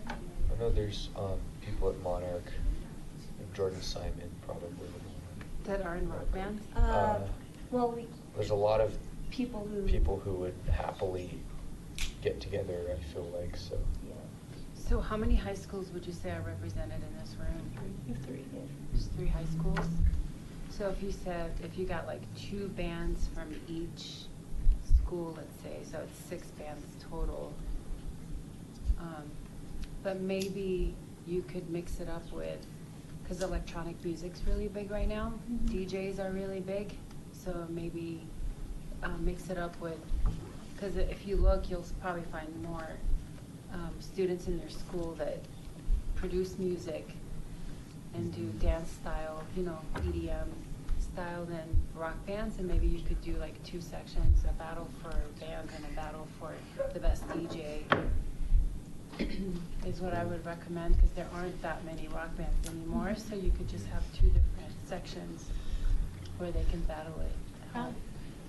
I know there's people at Monarch, Jordan Simon probably. That are in rock bands? Well, There's a lot of people who would happily get together, I feel like, so. Yeah. So how many high schools would you say are represented in this room? We have 3. Yeah. There's 3 high schools. So if you got like 2 bands from each school, let's say, so it's 6 bands total. But maybe you could mix it up with, because electronic music's really big right now. DJs are really big, so maybe mix it up with, because if you look, you'll probably find more students in your school that produce music and do dance style, EDM style than rock bands, and maybe you could do like 2 sections, a battle for bands and a battle for the best DJ is what I would recommend, because there aren't that many rock bands anymore, so you could just have 2 different sections where they can battle it.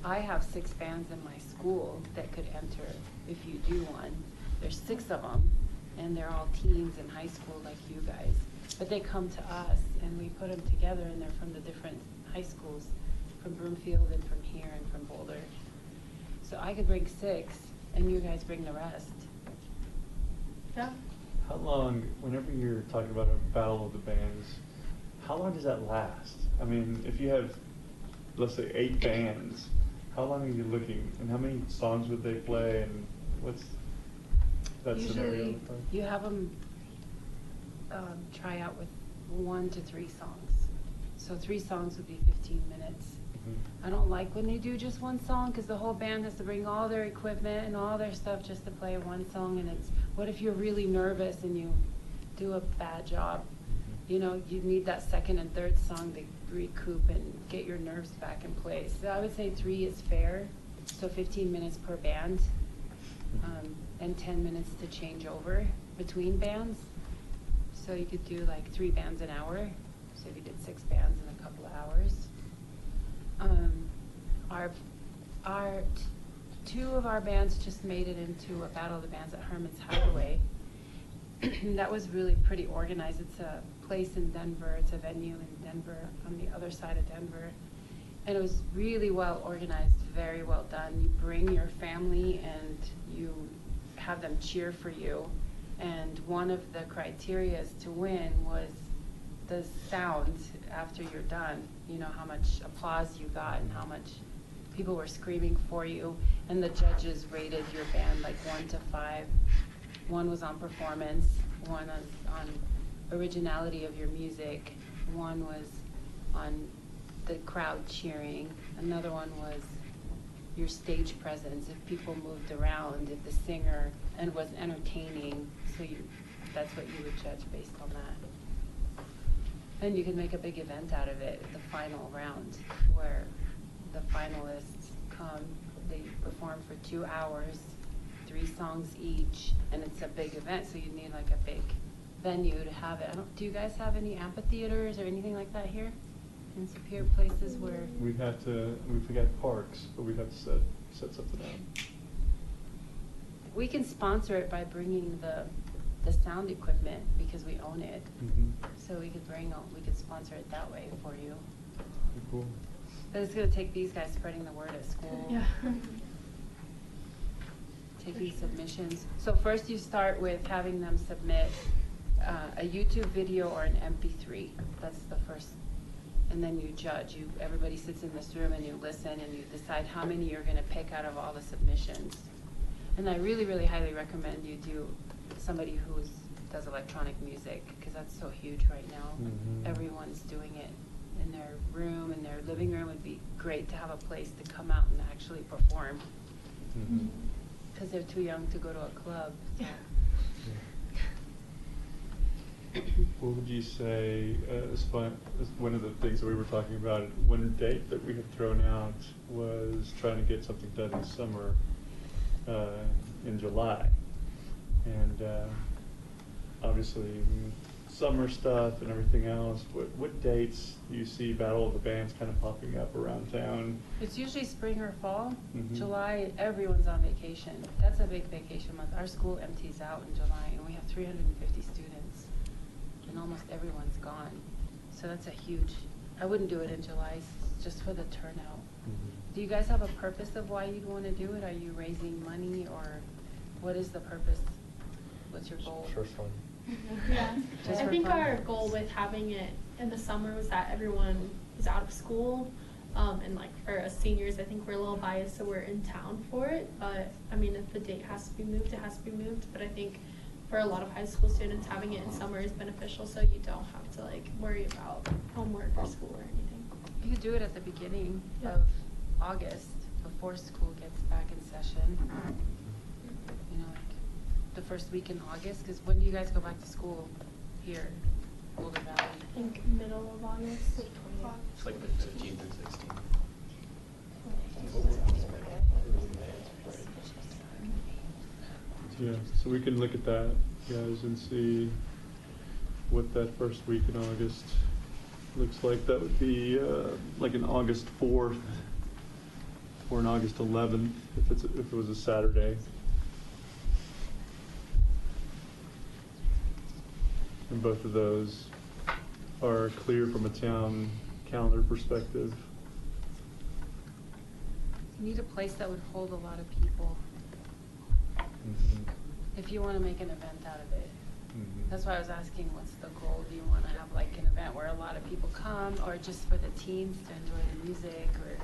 I have 6 bands in my school that could enter if you do one. There's 6 of them, and they're all teens in high school like you guys. But they come to us, and we put them together, and they're from the different high schools, from Broomfield and from here and from Boulder. So I could bring 6, and you guys bring the rest. Yeah. How long, whenever you're talking about a battle of the bands, how long does that last? I mean, if you have, let's say, 8 bands, how long are you looking? And how many songs would they play? And what's that scenario? Usually, look like? you have them try out with 1 to 3 songs. So 3 songs would be 15 minutes. Mhm. I don't like when they do just 1 song, because the whole band has to bring all their equipment and all their stuff just to play 1 song, and it's, what if you're really nervous and you do a bad job? You need that 2nd and 3rd song to recoup and get your nerves back in place. So I would say 3 is fair, so 15 minutes per band, and 10 minutes to change over between bands. So you could do like 3 bands an hour, so if you did 6 bands in a couple of hours. 2 of our bands just made it into a Battle of the Bands at Herman's Hideaway. That was really pretty organized. It's a place in Denver. It's a venue in Denver, on the other side of Denver. And it was really well organized, very well done. You bring your family and you have them cheer for you. And one of the criteria to win was the sound after you're done. You know, how much applause you got and how much people were screaming for you. And the judges rated your band like 1 to 5. 1 was on performance, 1 was on originality of your music, 1 was on the crowd cheering, another one was your stage presence, if people moved around, if the singer and was entertaining, so that's what you would judge based on that. And you can make a big event out of it, the final round, where the finalists come, they perform for 2 hours, 3 songs each, and it's a big event, so you need like a big venue to have it. Do you guys have any amphitheaters or anything like that here in Superior, places where? We got parks, but we'd have to set something up. We can sponsor it by bringing the sound equipment because we own it. So we could sponsor it that way for you. Cool. But it's gonna take these guys spreading the word at school. Yeah. Taking submissions. So first you start with having them submit a YouTube video or an MP3. That's the first. And then you judge. Everybody sits in this room and you listen and you decide how many you're gonna pick out of all the submissions. And I really, really highly recommend you do somebody who does electronic music, because that's so huge right now. Everyone's doing it in their room, in their living room. Would be great to have a place to come out and actually perform. Because they're too young to go to a club. So. What would you say is one of the things that we were talking about, one date that we had thrown out was trying to get something done in summer, in July. And obviously summer stuff and everything else, what dates do you see Battle of the Bands kind of popping up around town? It's usually spring or fall. July, everyone's on vacation. That's a big vacation month. Our school empties out in July and we have 350 students and almost everyone's gone. So that's a huge, I wouldn't do it in July just for the turnout. Do you guys have a purpose of why you'd want to do it? Are you raising money or what is the purpose? What's your goal? For fun. Yeah, Just I for think fun? our goal with having it in the summer was that everyone is out of school. And like for us seniors, I think we're a little biased, so we're in town for it. But I mean, if the date has to be moved, it has to be moved. But I think for a lot of high school students, having it in summer is beneficial, so you don't have to like worry about homework or school or anything. You could do it at the beginning Yeah. of August, before school gets back in session. You know, like the first week in August, because when do you guys go back to school here, Boulder Valley? I think middle of August. It's like the 15th and 16th. Yeah, so we can look at that, guys, and see what that first week in August looks like. That would be like an August 4th or an August 11th if it was a Saturday. And both of those are clear from a town calendar perspective. You need a place that would hold a lot of people if you want to make an event out of it. That's why I was asking, what's the goal? Do you want to have like an event where a lot of people come, or just for the teens to enjoy the music, or?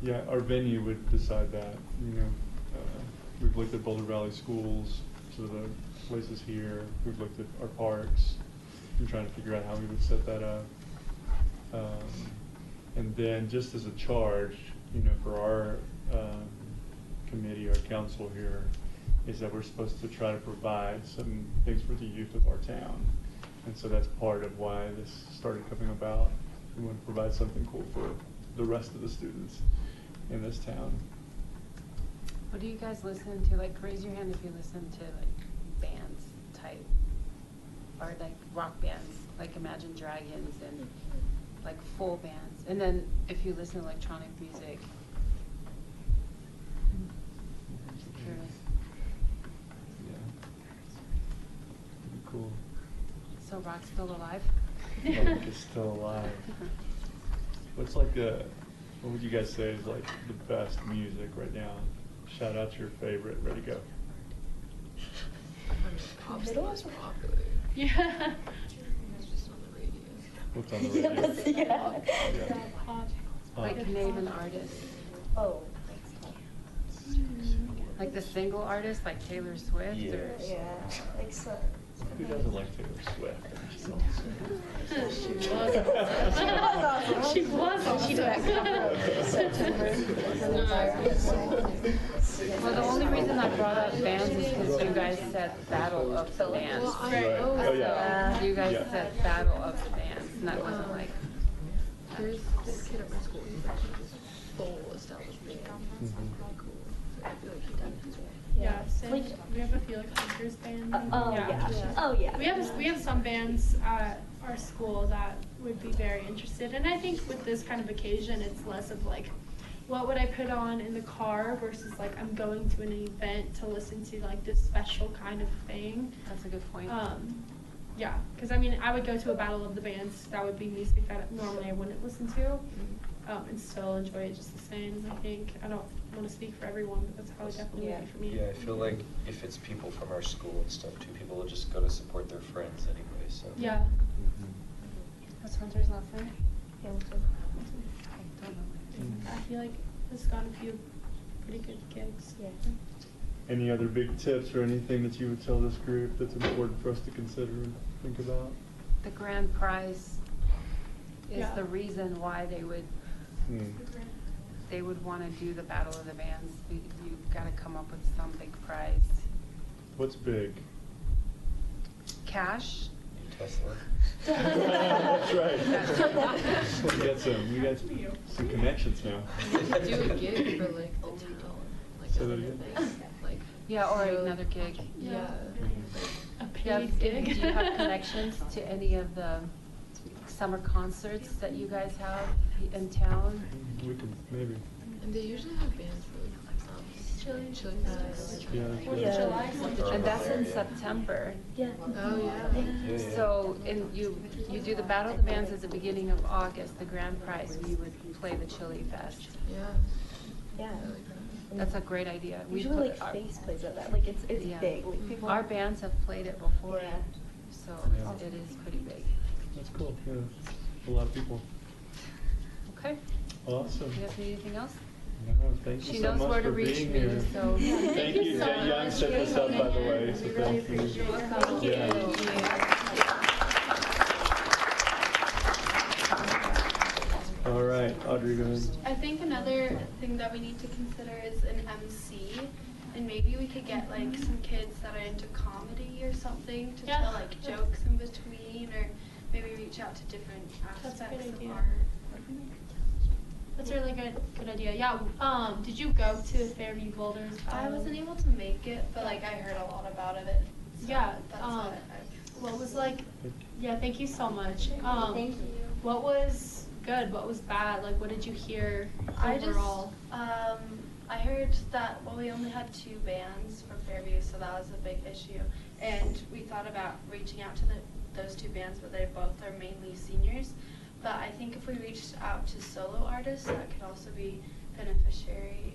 Yeah, our venue would decide that. You know, we've looked at Boulder Valley schools, so the places here. We've looked at our parks. I'm trying to figure out how we would set that up. And then, just as a charge, you know, for our committee, our council here, is that we're supposed to try to provide some things for the youth of our town. And so that's part of why this started coming about. We want to provide something cool for the rest of the students in this town. What do you guys listen to? Like, raise your hand if you listen to like bands type, or like rock bands, like Imagine Dragons and like full bands. And then if you listen to electronic music, So rock's still alive? Punk is still alive. What's like what would you guys say is like the best music right now? Shout out your favorite. Ready, go. Pop's the most popular. Yeah. It's just on the radio. What's on the radio? Yeah, that's, yeah. Yeah. Pop. Like name an artist. Oh. Like the single artist, like Taylor Swift or? Yes. Yeah, like so. Who doesn't like Taylor Swift? She's awesome. She was. She was. She Well, the only reason I brought up bands is because you guys said Battle of the Bands. Right. Oh, yeah. So you guys Yeah. said Battle of the Bands, and that wasn't like. There's this kid at my school, he's actually just full established band. It's really cool. I feel like he done his way. Yeah, same. We have a few like hunters band. Oh, yeah. Oh, yeah. We have some bands at our school that would be very interested, and I think with this kind of occasion, it's less of like, what would I put on in the car versus like I'm going to an event to listen to like this special kind of thing. That's a good point. Yeah, because I mean, I would go to a battle of the bands. That would be music that normally I wouldn't listen to, and still enjoy it just the same. I think I don't want to speak for everyone, but that's how it definitely would be for me. Yeah, I feel like if it's people from our school and stuff too, people will just go to support their friends anyway, so. Yeah. What's Hunter's last name? Hamilton. I don't know. I feel like it's got a few pretty good gigs. Yeah. Any other big tips or anything that you would tell this group that's important for us to consider and think about? The grand prize is Yeah. the reason why they would want to do the Battle of the Bands. You've got to come up with some big prize. What's big? Cash. Tesla. That's right. We got some connections now. Do a gig for like $10, like Say that other again? things, like. Yeah, or you know, another gig. Yeah. A Yeah, paid gig. do you have connections to any of the summer concerts that you guys have in town? We could, maybe. And they usually have bands for Chili Fest. Yeah. Fourth of July. And that's in September. Yeah. Oh, yeah. Yeah. So, and you do the Battle of the Bands at the beginning of August, the grand prize, we would play the Chili Fest. Yeah. Yeah. I like that. That's a great idea. We Usually put like our- Face plays at that, like it's Yeah. big, like people. Our bands have played it before, Yeah. so Yeah. it is pretty big. That's cool, yeah. A lot of people. Okay, Awesome. you guys need anything else? No, thank you She so knows much where to for reach being me, here. so. Thank you, Jen Young set this up, by the way, so We really thank you. appreciate your help. Yeah. All right, Audrey, go ahead. I think another thing that we need to consider is an MC, and maybe we could get like some kids that are into comedy or something to Yeah. tell like jokes in between, or maybe reach out to different That's a aspects good of idea. art. That's a really good idea. Yeah. Did you go to Fairview Boulders? I wasn't able to make it, but like I heard a lot about it. So Yeah. That's What was like? Yeah. Thank you so much. Thank you. What was good? What was bad? Like, what did you hear I just, overall? I heard that, well, we only had 2 bands for Fairview, so that was a big issue. And we thought about reaching out to those 2 bands, but they both are mainly seniors. But I think if we reached out to solo artists, that could also be beneficiary,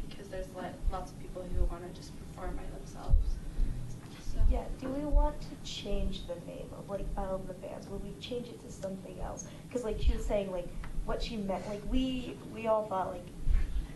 because there's lots of people who want to just perform by themselves. So. Yeah, do we want to change the name of like Battle of the Bands? Will we change it to something else? Because like she was saying, like what she meant, like we all thought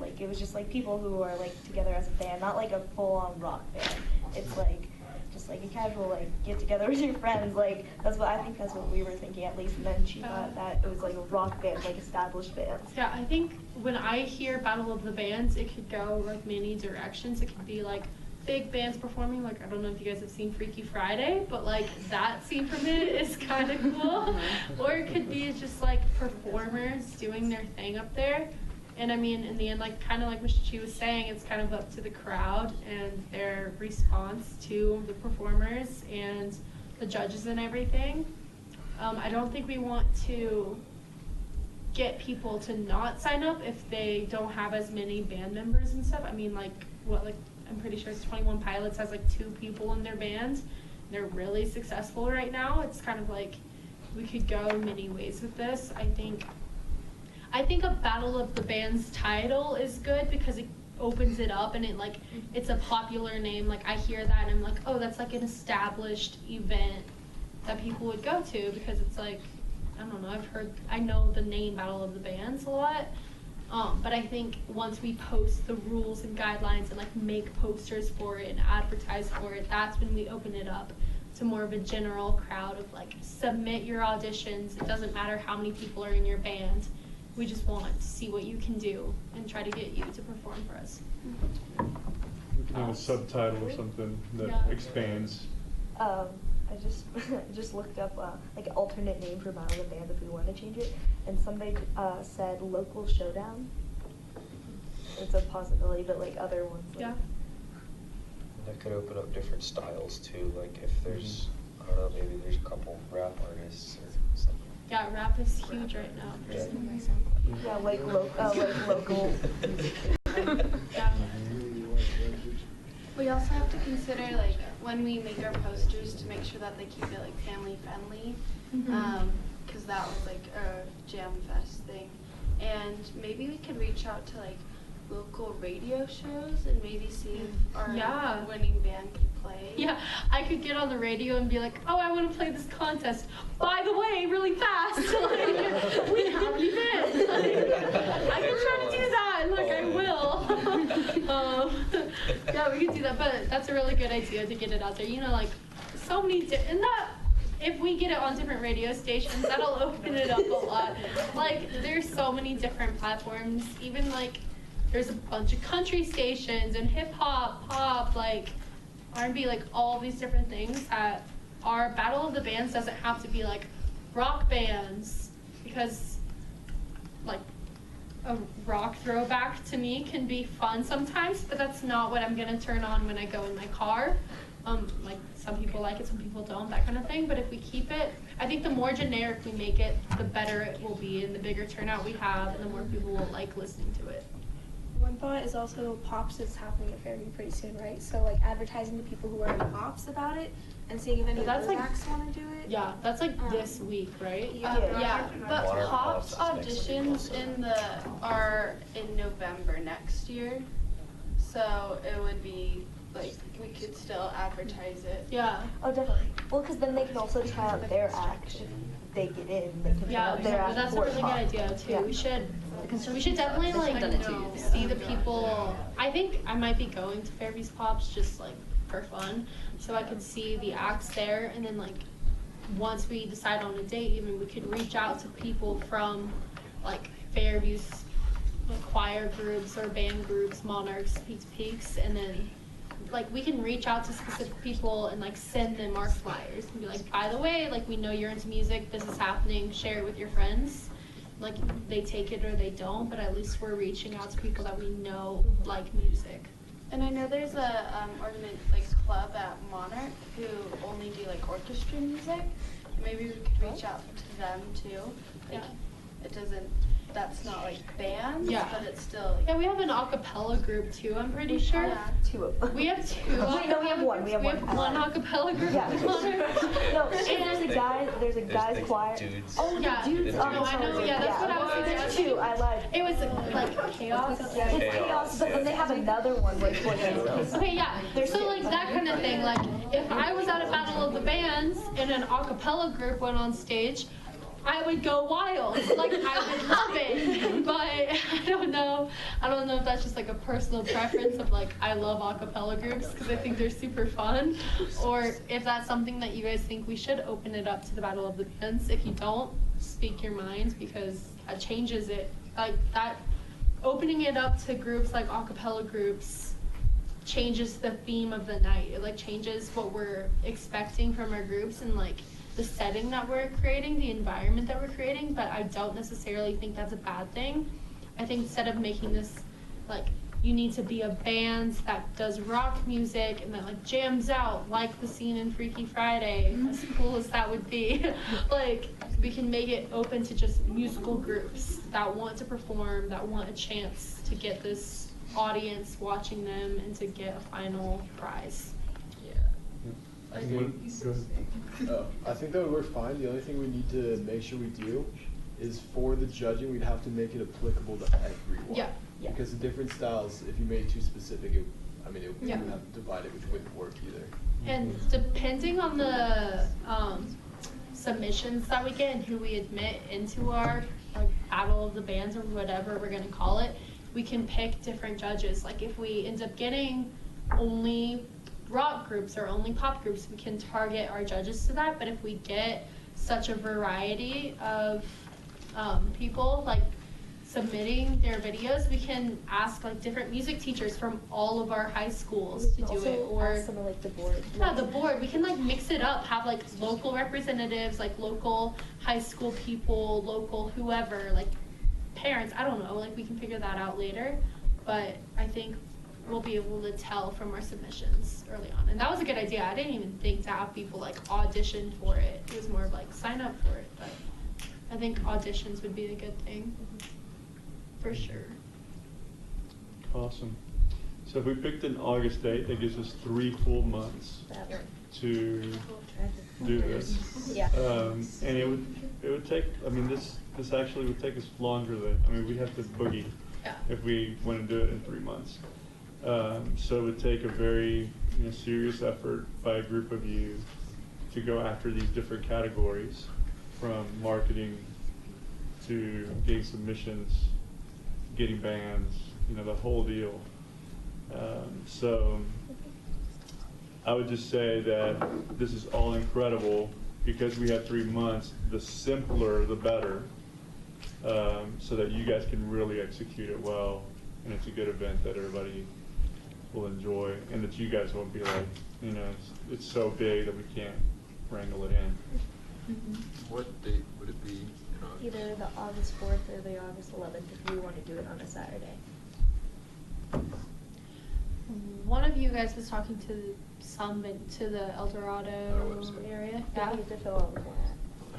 like it was just like people who are like together as a band, not like a full-on rock band. It's like just like a casual like get together with your friends. Like that's what we were thinking at least. And then she thought that it was like a rock band, like established bands. Yeah, I think when I hear Battle of the Bands, it could go like many directions. It could be like big bands performing, like I don't know if you guys have seen Freaky Friday, but like that scene from it is kind of cool. Or it could be just like performers doing their thing up there. And I mean, in the end, like kind of like what she was saying, it's kind of up to the crowd and their response to the performers and the judges and everything. I don't think we want to get people to not sign up if they don't have as many band members and stuff. I mean, like I'm pretty sure it's 21 Pilots has like 2 people in their band, they're really successful right now. It's kind of like we could go many ways with this. I think a Battle of the Bands title is good because it opens it up and it's a popular name. Like I hear that and I'm like, oh, that's like an established event that people would go to, because it's like, I don't know, I know the name Battle of the Bands a lot. But I think once we post the rules and guidelines and like make posters for it and advertise for it, that's when we open it up to more of a general crowd of like, submit your auditions. It doesn't matter how many people are in your band. We just want to see what you can do and try to get you to perform for us. We can have a subtitle or something that expands. I just looked up like an alternate name for Battle of the Band if we want to change it, and somebody said Local Showdown. It's a possibility, but like other ones. Like, That could open up different styles too. Like if there's, I don't know, maybe there's a couple rap artists or something. Yeah, rap is huge right now. Yeah, like local. Yeah. We also have to consider like when we make our posters to make sure that they keep it like family friendly, because that was like a Jam Fest thing, and maybe we could reach out to like local radio shows and maybe see if our winning band could play. Yeah, I could get on the radio and be like, oh, I want to play this contest. By the way, really fast, like, we have an event. Like, I can try to do that, and like I will. Yeah, we could do that, but that's a really good idea to get it out there. You know, like so many, and that, if we get it on different radio stations, that'll open it up a lot. Like, there's so many different platforms, even like, there's a bunch of country stations and hip hop, pop, like R&B, like all these different things that our Battle of the Bands doesn't have to be like rock bands, because like a rock throwback to me can be fun sometimes, but that's not what I'm gonna turn on when I go in my car. Like some people like it, some people don't, that kind of thing. But if we keep it, I think the more generic we make it, the better it will be, and the bigger turnout we have, and the more people will like listening to it. One thought is also Pops is happening at Fairview pretty soon, right? So like advertising to people who are in Pops about it and seeing if any of That's those like- acts want to do it. Yeah, that's like this week, right? Yeah, but Water Pops Pops is next week auditions are in November next year, so it would be like we could still advertise it. Yeah. Oh, definitely. Well, because then they can also try out their act. If they get in, they can try Yeah, out their act. that's a for really good Pop. idea too. Yeah. We should definitely like see the people. I think I might be going to Fairview's Pops just like for fun, so I could see the acts there, and then like once we decide on a date, even we could reach out to people from like Fairview's like, choir groups or band groups, Monarchs, Peaks, and then like we can reach out to specific people and like send them our flyers and be like, by the way, like we know you're into music, this is happening, share it with your friends. Like they take it or they don't, but at least we're reaching out to people that we know like music. And I know there's a club at Monarch who only do like orchestra music. Maybe we could reach out to them too. Like, it doesn't. That's not like bands, but it's still. Like, Yeah, we have an a cappella group too, I'm pretty sure. Yeah. Two of them. We have two. No, we have one. We have one. one a cappella group. Yeah. at Monarch. No, there's a guy. There's a guy's the choir. dudes. Oh, the Yeah. dudes. The Oh, dudes. I know, yeah, that's what I was thinking. There's two. I lied. It was like chaos. Yeah, it's Chaos, chaos, but then they have another one where it's like Okay, yeah. So like that kind of thing. Like if I was at a Battle of the Bands and an a cappella group went on stage, I would go wild. Like I would love it. But I don't know if that's just like a personal preference of like I love a cappella groups because I think they're super fun, or if that's something that you guys think we should open it up to the Battle of the Bands. If you don't, speak your mind, because that changes it. Like that, opening it up to groups like a cappella groups changes the theme of the night. It like changes what we're expecting from our groups and like the setting that we're creating, the environment that we're creating, but I don't necessarily think that's a bad thing. I think instead of making this like you need to be a band that does rock music and that like jams out like the scene in Freaky Friday, as cool as that would be, like we can make it open to just musical groups that want to perform, that want a chance to get this audience watching them and to get a final prize. I What- think, go ahead. I think that would work fine. The only thing we need to make sure we do is for the judging, we'd have to make it applicable to everyone. Yeah. Yeah. Because the different styles, if you made it too specific, it, I mean, it Yeah. would have to divide it, which wouldn't work either. And depending on the submissions that we get and who we admit into our like battle of the bands or whatever we're gonna call it, we can pick different judges. Like if we end up getting only rock groups or only pop groups, we can target our judges to that. But if we get such a variety of people like submitting their videos, we can ask like different music teachers from all of our high schools to do it, or some of like the board. yeah, the board. We can like mix it up, have like local representatives, like local high school people, local whoever, like parents. I don't know. Like we can figure that out later, but I think we'll be able to tell from our submissions early on. And that was a good idea. I didn't even think to have people like audition for it. It was more of like sign up for it, but I think auditions would be a good thing. For sure. Awesome. So if we picked an August date, that gives us 3 full months to do this. Yeah. And it would take, I mean, this actually would take us longer than, I mean, we'd have to boogie Yeah. if we want to do it in 3 months. So it would take a very serious effort by a group of you to go after these different categories, from marketing to getting submissions, getting bands, the whole deal. So I would just say that this is all incredible because we have 3 months. The simpler, the better, so that you guys can really execute it well, and it's a good event that everybody will enjoy, and that you guys won't be like, it's so big that we can't wrangle it in. What date would it be in August? Either the August 4th or the August 11th if you want to do it on a Saturday. One of you guys was talking to the El Dorado area. Yeah. You have to fill out the form.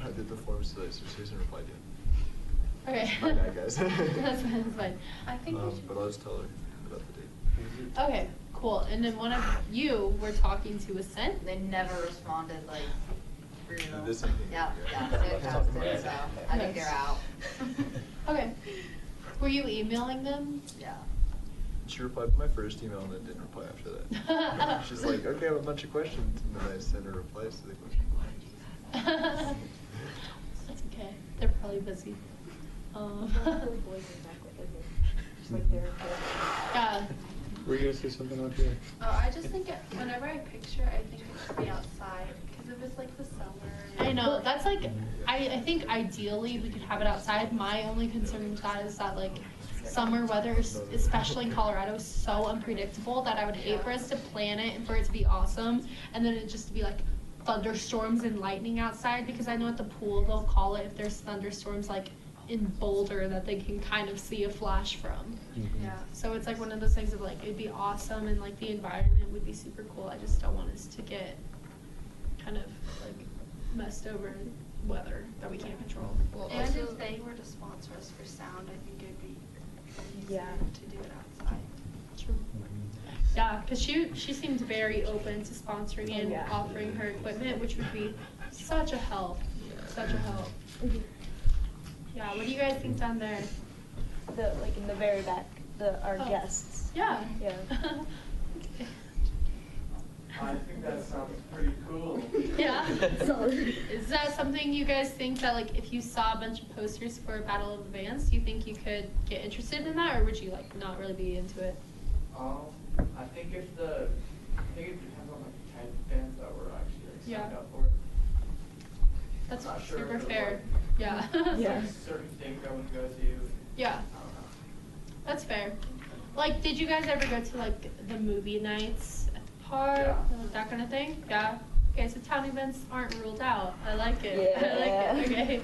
I did the forms today, so she hasn't replied yet. Okay. My bad, guys. That's fine. I think we should. But I'll just tell her about the date. Okay, cool. And then one of you were talking to Ascent. They never responded like real. This thing. Yeah, so it ghosted, so I think they're out. Okay. Were you emailing them? Yeah. She replied to my first email and then didn't reply after that. She's like, okay, I have a bunch of questions. And then I sent her replies to the questions. That's okay. They're probably busy. Yeah. Were you gonna say something out here? Oh, I just think whenever I picture, I think it should be outside because if it's like the summer. I know, that's like, I think ideally we could have it outside. My only concern with that is that like summer weather, especially in Colorado, is so unpredictable that I would hate for us to plan it and for it to be awesome and then it just to be like thunderstorms and lightning outside, because I know at the pool they'll call it if there's thunderstorms like in Boulder that they can kind of see a flash from. Yeah. So it's like one of those things of like it'd be awesome and like the environment would be super cool. I just don't want us to get kind of like messed over in weather that we can't control. And if they were to sponsor us for sound, I think it'd be easier to do it outside. True. Yeah, because she seemed very open to sponsoring and offering her equipment, which would be such a help. Such a help. Yeah, what do you guys think down there? Like in the very back, our guests. Yeah. Yeah. I think that sounds pretty cool. Yeah. Is that something you guys think that like if you saw a bunch of posters for Battle of the Bands, do you think you could get interested in that, or would you like not really be into it? I think it depends on the type of bands that we're actually signed up for. That's I'm not sure super if fair. like, Yeah. certain things I would go to. Yeah. I don't know. That's fair. Like, did you guys ever go to like the movie nights at the park, Yeah. that kind of thing? Yeah. Okay, so town events aren't ruled out. I like it. Yeah. I like it. Okay,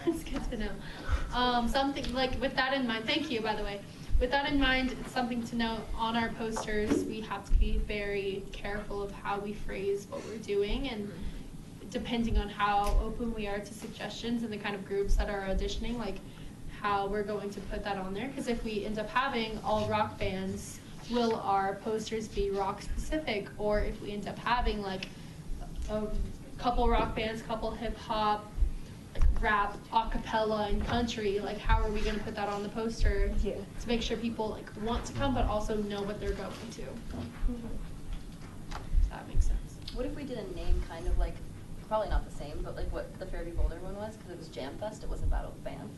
that's good to know. Something like with that in mind. Thank you, by the way. With that in mind, it's something to note on our posters. We have to be very careful of how we phrase what we're doing, and depending on how open we are to suggestions and the kind of groups that are auditioning, like how we're going to put that on there. Because if we end up having all rock bands, will our posters be rock specific? Or if we end up having like a couple rock bands, couple hip hop, like rap, a cappella, and country. Like, how are we gonna put that on the poster to make sure people like want to come, but also know what they're going to? Does that make sense? What if we did a name kind of like, probably not the same, but like what the Fairview Boulder one was, because it was Jam Fest, it wasn't Battle of the Band.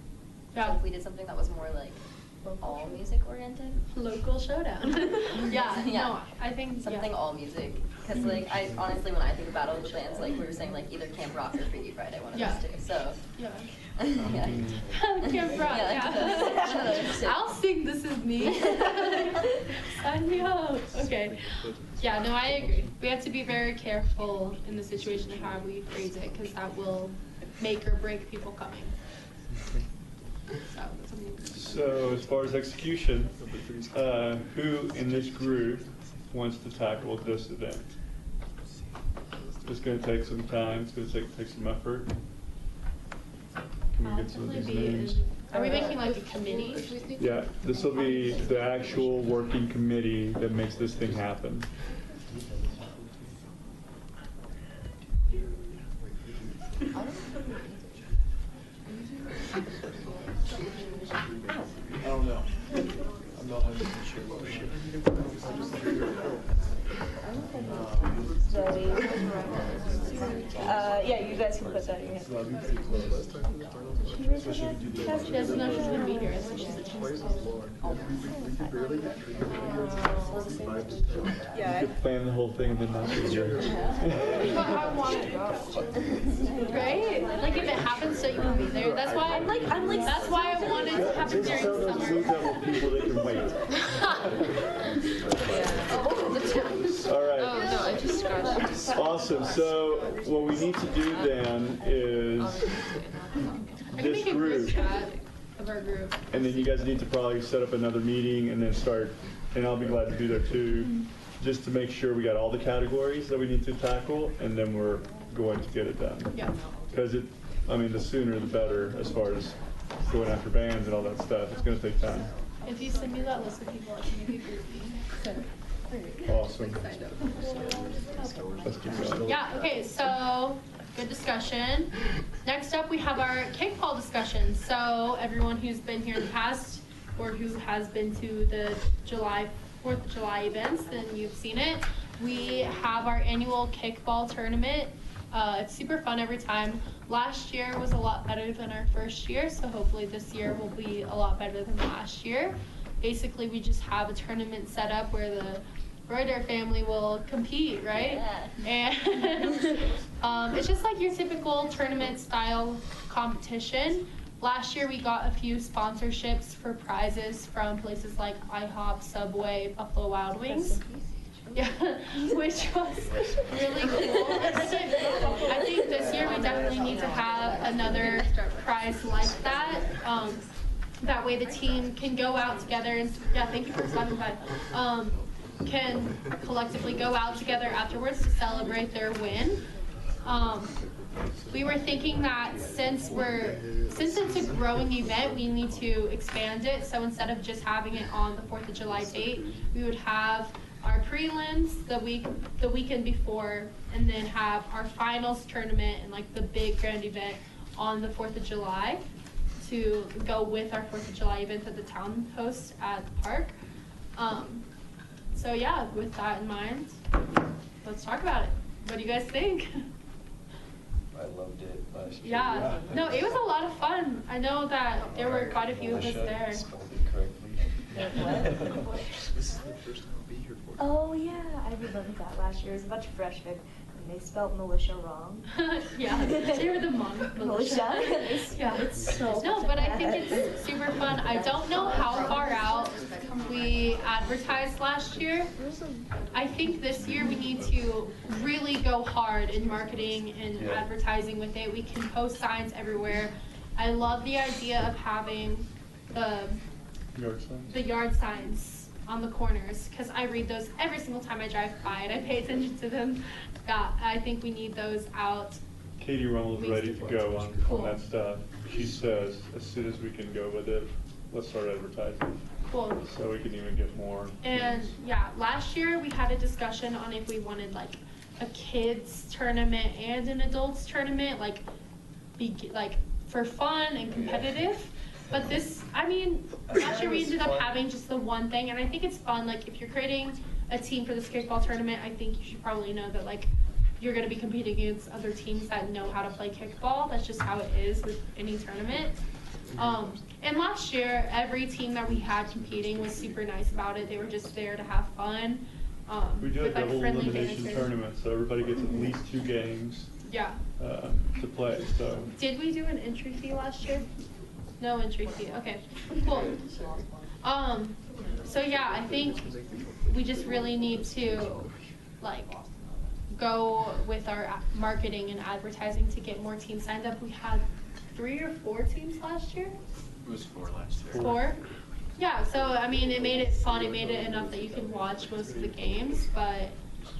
Yeah. So if we did something that was more like all music oriented. Local showdown. Yeah, no, I think something all music. Because like I honestly, when I think of Battle of the Bands, like we were saying, like either Camp Rock or Freaky Friday, one of those two. So yeah. Camp Rock, yeah. I'll sing This Is Me. Sign me up. Okay. Yeah, no, I agree. We have to be very careful in the situation of how we phrase it, because that will make or break people coming. So as far as execution, who in this group wants to tackle this event? It's going to take some time. It's going to take some effort. Can we get some of these names? Are we making like a committee? Yeah, this will be the actual working committee that makes this thing happen. I don't know. I'm not 100% sure what we should. Yeah, you guys can put that in your So that'd be pretty close. Especially if we do the. She doesn't know she's going to be here, so she's a You could plan the whole thing and then not be here. I want to go. Right? Like if it happens, so you can be there. That's why I'm like. That's why I wanted to have it during Tell those summer. level people they can wait. All right. Oh, no, I just scratched. Awesome. So what we need to do then is I can this make a group group, chat of our group. and then you guys need to probably set up another meeting and then start, and I'll be glad to be there too, just to make sure we got all the categories that we need to tackle, and then we're going to get it done. Yeah. Because I mean, the sooner the better as far as going after bands and all that stuff. It's going to take time. If you send me that list of people, I can make a group meeting. Awesome. Let's keep going. Yeah, okay, so good discussion. Next up, we have our kickball discussion. So everyone who's been here in the past or who has been to the 4th of July events, then you've seen it. We have our annual kickball tournament. It's super fun every time. Last year was a lot better than our first year, so hopefully this year will be a lot better than last year. Basically, we just have a tournament set up where the Reuter family will compete, right? Yeah. And it's just like your typical tournament style competition. Last year we got a few sponsorships for prizes from places like IHOP, Subway, Buffalo Wild Wings. Yeah, which was really cool. I think this year we definitely need to have another prize like that. That way the team can go out together and, yeah, thank you for stopping by. Can collectively go out together afterwards to celebrate their win. We were thinking that since it's a growing event, we need to expand it. So instead of just having it on the 4th of July date, we would have our prelims the weekend before, and then have our finals tournament and like the big grand event on the 4th of July to go with our 4th of July event that the town hosts at the park. So yeah, with that in mind, let's talk about it. What do you guys think? I loved it last year. Yeah, no, it was a lot of fun. I know that there were quite a few of us there. Spelled it correctly. This is the first time I'll be here for it. Oh yeah, I remember that last year. It was a bunch of freshmen, and they spelled militia wrong. Yeah, they were the militia. Yeah, it's so no, but I think it's super fun. I don't know how far out we advertised last year. I think this year we need to really go hard in marketing and advertising with it. We can post signs everywhere. I love the idea of having the yard signs on the corners, because I read those every single time I drive by and I pay attention to them. Yeah, I think we need those out. Katie Rummel's ready to go on that stuff. She says as soon as we can go with it, let's start advertising. Cool. So we can even get more. And yeah, last year we had a discussion on if we wanted like a kids tournament and an adults tournament, like for fun and competitive. But this, I mean, last year we ended up having just the one thing, and I think it's fun. Like if you're creating a team for this kickball tournament, I think you should probably know that like you're going to be competing against other teams that know how to play kickball. That's just how it is with any tournament. And last year, every team that we had competing was super nice about it. They were just there to have fun. We do a with, like, double friendly elimination banter. tournament, so everybody gets at least 2 games Yeah. to play. So Did we do an entry fee last year? No entry fee. Okay, cool. So yeah, I think we just really need to like go with our marketing and advertising to get more teams signed up. We had 3 or 4 teams last year. It was 4 last year. 4? Yeah, so I mean, it made it fun. It made it enough that you could watch most of the games, but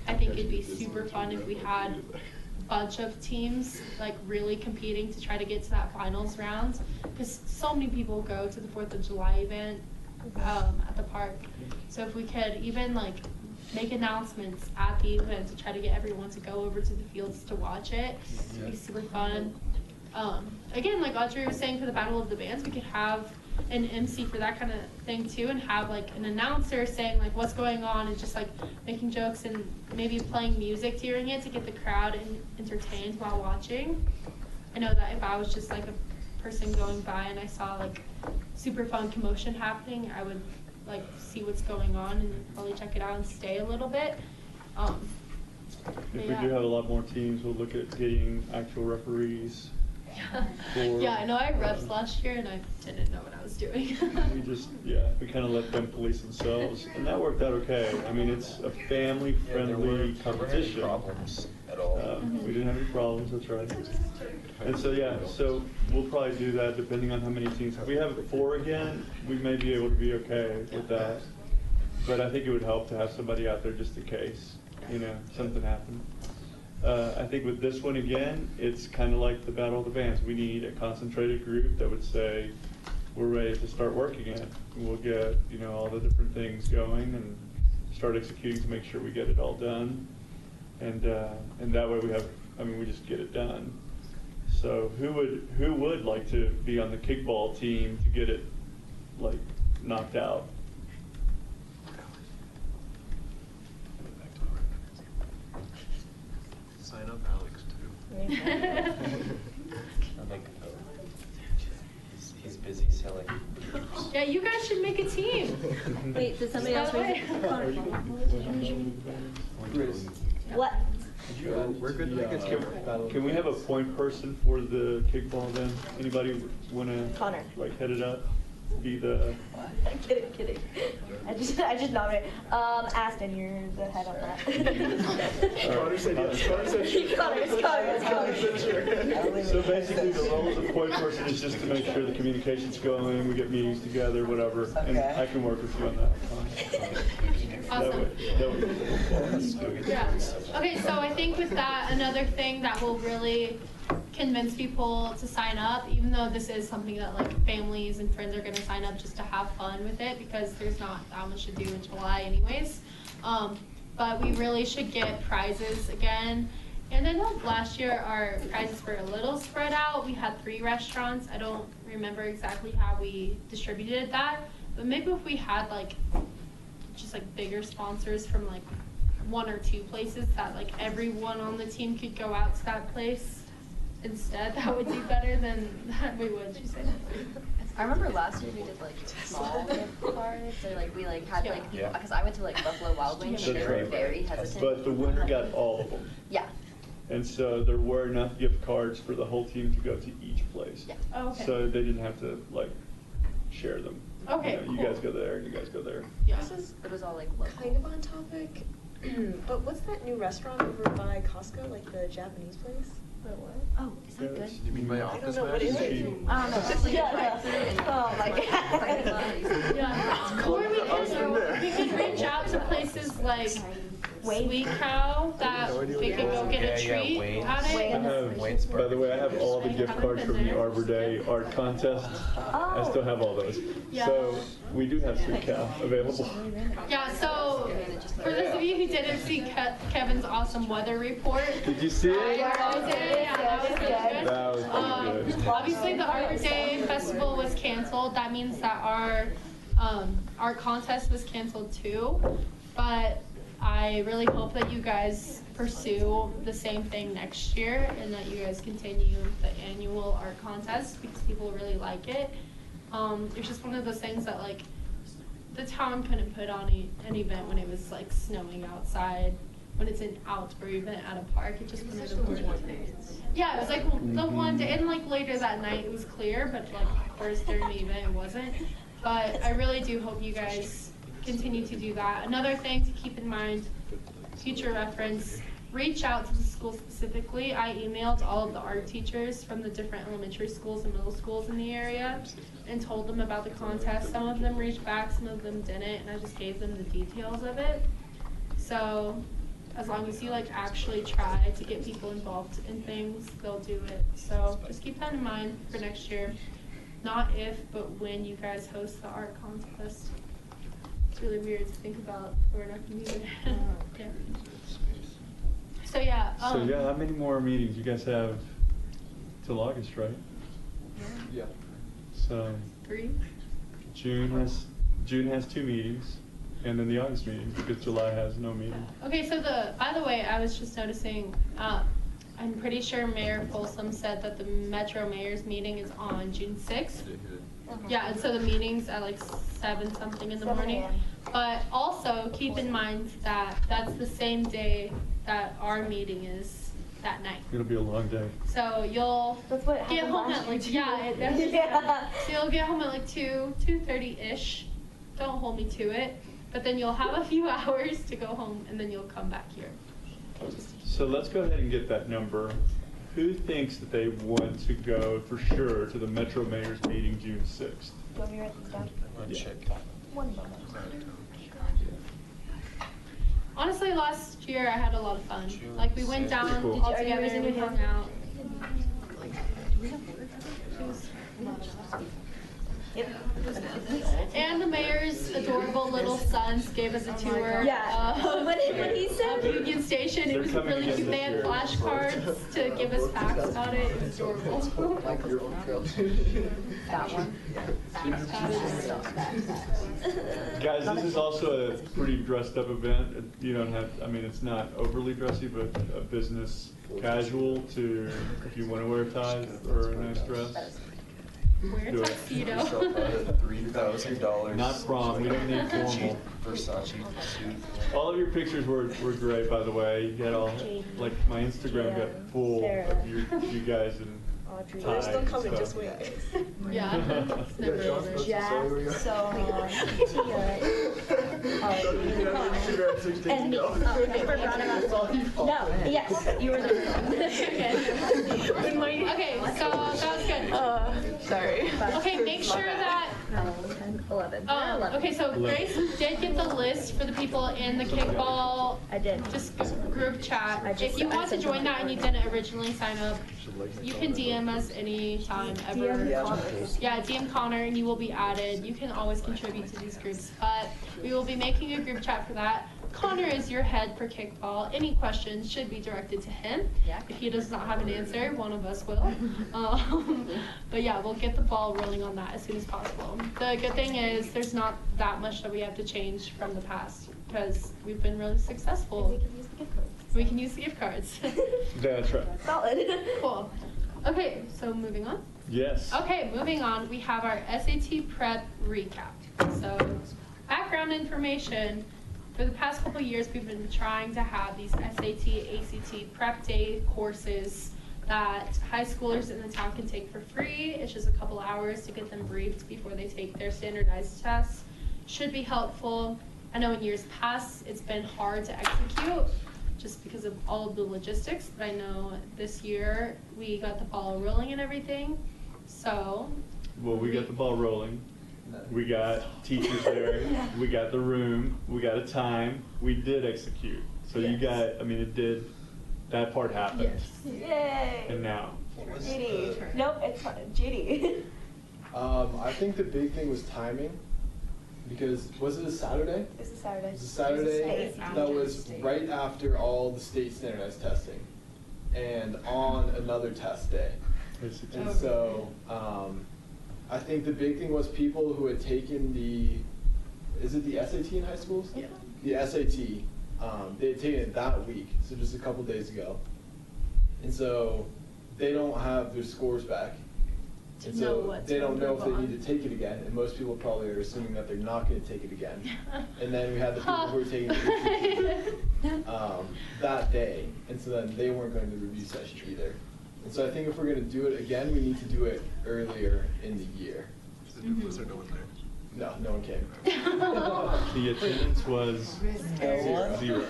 I think it'd be super fun if we had a bunch of teams like really competing to try to get to that finals round, because so many people go to the 4th of July event at the park. So if we could even like make announcements at the event to try to get everyone to go over to the fields to watch it, it'd be super fun. Again, like Audrey was saying, for the Battle of the Bands, we could have an MC for that kind of thing too, and have like an announcer saying like what's going on and just like making jokes and maybe playing music during it to get the crowd entertained while watching. I know that if I was just like a person going by and I saw like super fun commotion happening, I would like see what's going on and probably check it out and stay a little bit. if we do have a lot more teams, we'll look at getting actual referees. Yeah, I know I refs last year and I didn't know what I was doing. We kind of let them police themselves, and that worked out okay. I mean, it's a family-friendly competition. Problems at all. We didn't have any problems, that's right. And so, yeah, so we'll probably do that depending on how many teams. If we have 4 again, we may be able to be okay with that. But I think it would help to have somebody out there just in case, something happened. I think with this one again, it's kind of like the Battle of the Bands. We need a concentrated group that would say, we're ready to start working it. We'll get, all the different things going and start executing to make sure we get it all done. And that way we just get it done. So who would like to be on the kickball team to get it, like, knocked out? Sign up Alex too. He's busy selling. Yeah, you guys should make a team. Wait, did somebody else raise Are you What? We're good to get Can we have a point person for the kickball then? Anybody wanna Connor. like head it up? Be the Kidding. I just nominated. Aston, you're the head on that. Connor said yes. Connor said sure. Connor said sure. So basically, the role of the point person is just to make sure the communication's going, we get meetings together, whatever, and I can work with you on that. Awesome. That would. Yeah. Okay, so I think with that, another thing that will really convince people to sign up, even though this is something that like families and friends are going to sign up just to have fun with it, because there's not that much to do in July anyways. But we really should get prizes again. And I know last year our prizes were a little spread out. We had 3 restaurants. I don't remember exactly how we distributed that, but maybe if we had like just like bigger sponsors from like 1 or 2 places that like everyone on the team could go out to that place instead, that would do better than we would, you say? I remember last year we did like small gift cards, or like we like had like, because I went to like Buffalo Wild Wings and they were very hesitant. But the winner got all of them. Yeah. And so there were enough gift cards for the whole team to go to each place. Yeah. Oh, okay. So they didn't have to like share them. Okay, You cool. guys go there, and you guys go there. Yeah. It was all like local. Kind of on topic, but what's that new restaurant over by Costco, like the Japanese place? What? Oh, is that good? You mean my I office don't know, what is match? it? I don't know. It's like Yeah, a drive-through and Oh my God. Yeah. Or we could reach out to places like Sweet Cow that they could go get a treat at I it. have, by the way, I have all the gift cards from the Arbor Day art contest. I still have all those. Yeah. So we do have Sweet Cow available. Yeah, so for those of you who didn't see Kevin's awesome weather report. Did you see it? Yeah, that was really good. That was pretty good. Obviously, the Arbor Day Festival was canceled. That means that our art contest was canceled too. But I really hope that you guys pursue the same thing next year and that you guys continue the annual art contest because people really like it. It's just one of those things that like the town couldn't put on an event when it was like snowing outside. When it's an outdoor event at a park, it just wasn't important. Yeah, it was like the one day, and like later that night it was clear, but like first during the event it wasn't. But I really do hope you guys continue to do that. Another thing to keep in mind, future reference, reach out to the school specifically. I emailed all of the art teachers from the different elementary schools and middle schools in the area and told them about the contest. Some of them reached back, some of them didn't, and I just gave them the details of it. So as long as you like actually try to get people involved in things, they'll do it. So just keep that in mind for next year. Not if, but when you guys host the art contest. It's really weird to think about. We're not gonna be there. Yeah. So yeah. So yeah, how many more meetings you guys have till August, right? Yeah. So 3. June has 2 meetings, and then the August meeting because July has no meeting. Okay, so by the way, I was just noticing, I'm pretty sure Mayor Folsom said that the Metro Mayor's meeting is on June 6th. Yeah, and so the meeting's at like 7 something in the 7 morning. a.m. But also keep in mind that that's the same day that our meeting is that night. It'll be a long day. So you'll That's what get happened home last at like, year, yeah, too. it definitely Yeah. So you'll get home at like 2:30-ish. Don't hold me to it. But then you'll have a few hours to go home and then you'll come back here. So let's go ahead and get that number. Who thinks that they want to go for sure to the Metro Mayor's meeting June 6th? Do you want me to write this down? Yeah. One moment. Honestly, last year I had a lot of fun. Like we went down Cool. all Are you together raising and we your hung hand? out. Yep. And the mayor's adorable little sons gave us a tour Yeah. What he said? of Union Station. It They're was coming really again cute. They this had year. flashcards to give us facts about it. It was adorable. That one? Guys, this is also a pretty dressed up event. You don't have, I mean, it's not overly dressy, but a business casual to, if you want to wear a tie or a nice dress. Wear a Do it. tuxedo. $3,000. Not prom, we don't need formal. Versace suit. All of your pictures were great, by the way. You had all, like, my Instagram got full of you guys in Audrey. ties They're still and coming, stuff. just wait. Yeah. It's never over. Yeah, so, and me. No, yes, you were there. Okay, so that was good. Sorry. Okay, make sure that 10, 11. okay, so Grace did get the list for the people in the kickball I did. just group chat. I If you want to sent join them. that and you didn't originally sign up, you can DM us anytime ever. DM Connor. Yeah, DM Connor and you will be added. You can always contribute to these groups, but we will be making a group chat for that. Connor is your head for kickball. Any questions should be directed to him. Yeah. If he does not have an answer, one of us will. But yeah, we'll get the ball rolling on that as soon as possible. The good thing is there's not that much that we have to change from the past because we've been really successful. We can use the gift cards. We can use the gift cards. That's right. Solid. Cool. Okay, so moving on. Yes. Okay, moving on, we have our SAT prep recap. So, background information. For the past couple years, we've been trying to have these SAT, ACT prep day courses that high schoolers in the town can take for free. It's just a couple hours to get them briefed before they take their standardized tests. Should be helpful. I know in years past, it's been hard to execute just because of all of the logistics, but I know this year we got the ball rolling and everything. So, Well, we got the ball rolling. We got teachers there, we got the room, we got a time, we did execute. So you got, I mean, it did, that part happened. Yay! And now? Judy. Nope, it's not Judy. I think the big thing was timing, because was it a Saturday? It's a Saturday. It was a Saturday that was right after all the state standardized testing, and on another test day. And so, I think the big thing was people who had taken is it the SAT in high schools? Yeah. The SAT, they had taken it that week, so just a couple days ago. And so, they don't have their scores back. And so they don't know if they need to take it again, and most people probably are assuming that they're not going to take it again. And then we had the people who were taking it that day, and so then they weren't going to the review session either. And so I think if we're going to do it again, we need to do it earlier in the year. Was there no one there? No, no one came. The attendance was zero.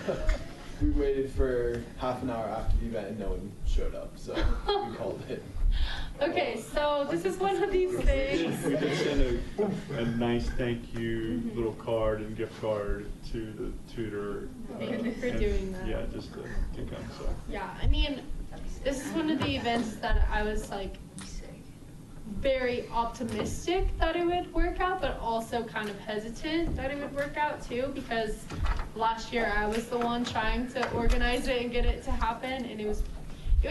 We waited for half an hour after the event and no one showed up, so we called it. Okay, so this is one of these things. We did send a nice thank you little card and gift card to the tutor. Thank you for doing that. Yeah, just to come, so. Yeah, I mean, this is one of the events that I was like very optimistic that it would work out, but also kind of hesitant that it would work out too, because last year I was the one trying to organize it and get it to happen, and it was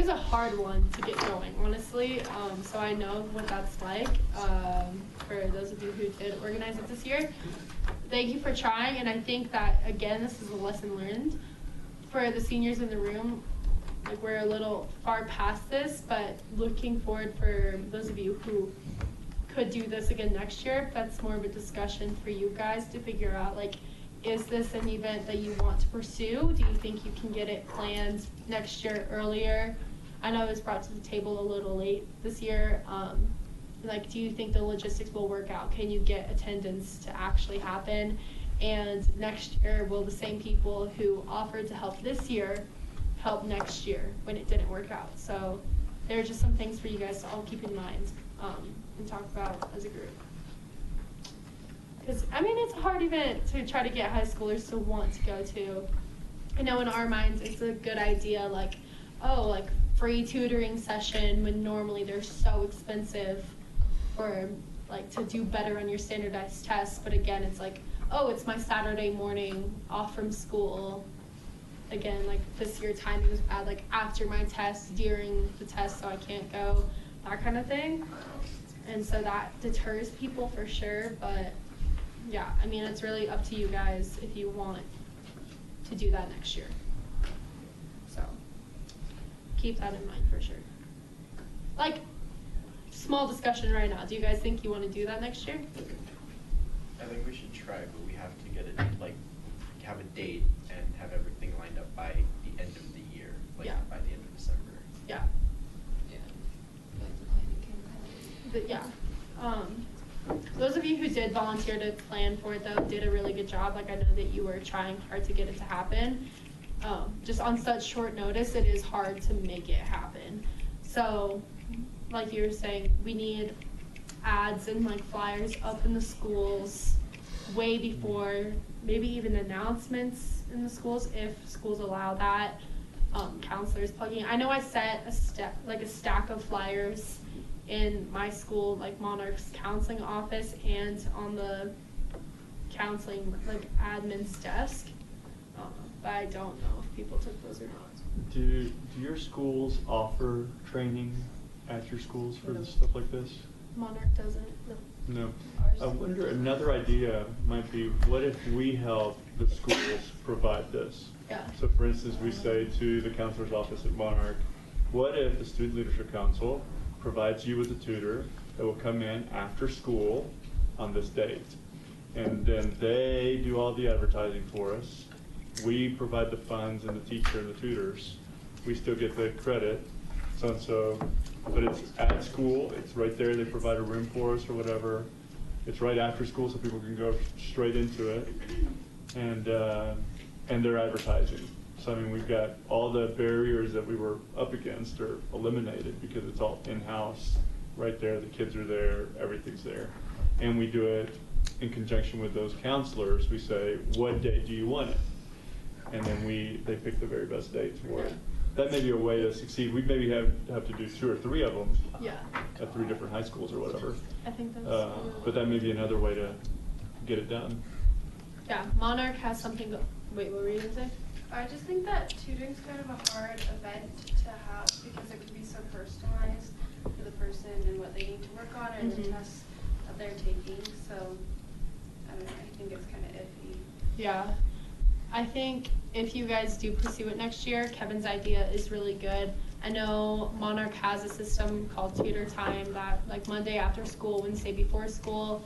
a hard one to get going, honestly. So I know what that's like. For those of you who did organize it this year, thank you for trying. And I think that, again, this is a lesson learned for the seniors in the room. Like, we're a little far past this, but looking forward for those of you who could do this again next year, that's more of a discussion for you guys to figure out, like, is this an event that you want to pursue? Do you think you can get it planned next year earlier? I know it was brought to the table a little late this year. Like, do you think the logistics will work out? Can you get attendance to actually happen? And next year, will the same people who offered to help this year help next year when it didn't work out? So there are just some things for you guys to all keep in mind and talk about as a group. Because, I mean, it's a hard event to try to get high schoolers to want to go to. I know in our minds it's a good idea, like, oh, like free tutoring session when normally they're so expensive, or like to do better on your standardized tests. But again, it's like, oh, it's my Saturday morning off from school. Again, like this year timing was bad, like after my test, during the test, so I can't go, that kind of thing. And so that deters people for sure, but yeah, I mean, it's really up to you guys if you want to do that next year. So keep that in mind for sure. Like, small discussion right now. Do you guys think you want to do that next year? I think we should try, but we have to get it, like, have a date and have everything lined up by the end of the year, like by the end of December. Yeah. But yeah. Those of you who did volunteer to plan for it, though, did a really good job. Like, I know that you were trying hard to get it to happen. Just on such short notice, it is hard to make it happen. So, like you were saying, we need ads and like flyers up in the schools way before, maybe even announcements in the schools if schools allow that. Counselors plugging. I know I set a stack of flyers in my school, like Monarch's counseling office, and on the counseling like admin's desk, but I don't know if people took those or not. Do your schools offer training at your schools for stuff like this? Monarch doesn't. No. I wonder, another idea might be, what if we help the schools provide this? Yeah. So for instance, we say to the counselor's office at Monarch, what if the Student Leadership Council provides you with a tutor that will come in after school on this date? And then they do all the advertising for us. We provide the funds and the teacher and the tutors. We still get the credit, so, but it's at school, it's right there, they provide a room for us or whatever. It's right after school so people can go straight into it. And they're advertising. So I mean, we've got all the barriers that we were up against are eliminated because it's all in-house, right there, the kids are there, everything's there. and we do it in conjunction with those counselors. We say, what date do you want it? And then they pick the very best date for it. That may be a way to succeed. We maybe have to do 2 or 3 of them at 3 different high schools or whatever. I think that's but that may be another way to get it done. Yeah, Monarch has something. Wait, what were you gonna say? I just think that tutoring's kind of a hard event to have because it can be so personalized for the person and what they need to work on or the tests that they're taking. So I don't know. I think it's kind of iffy. Yeah. I think if you guys do pursue it next year, Kevin's idea is really good. I know Monarch has a system called Tutor Time that like Monday after school, Wednesday before school,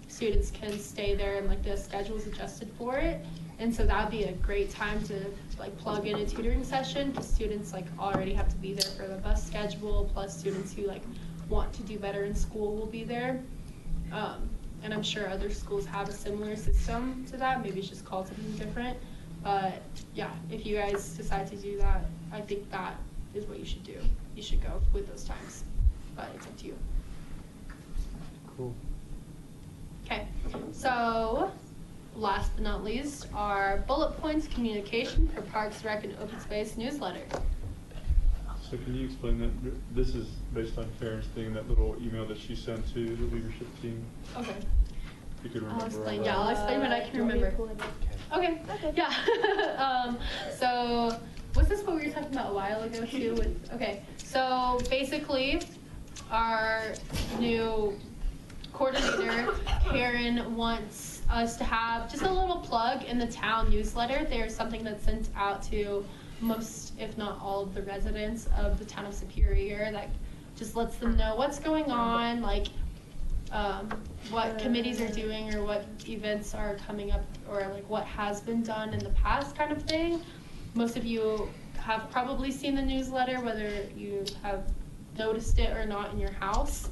students can stay there and like the schedule's adjusted for it. And so that would be a great time to like plug in a tutoring session because students like already have to be there for the bus schedule, plus students who like want to do better in school will be there. And I'm sure other schools have a similar system to that. Maybe it's just called something different. But yeah, if you guys decide to do that, I think that is what you should do. You should go with those times, but it's up to you. Cool. Okay, so last but not least, our bullet points communication for Parks, Rec, and Open Space newsletter. So can you explain that? This is based on Karen's thing, that little email that she sent to the leadership team. Okay. If you could remember. I'll explain. all Yeah, that. I'll explain what I can remember. Okay. Yeah. So was this what we were talking about a while ago too? Okay. So basically, our new coordinator, Karen, wants us to have just a little plug in the town newsletter. There's something that's sent out to most, if not all, of the residents of the town of Superior that just lets them know what's going on, like what committees are doing or what events are coming up or like what has been done in the past kind of thing. Most of you have probably seen the newsletter, whether you have noticed it or not in your house.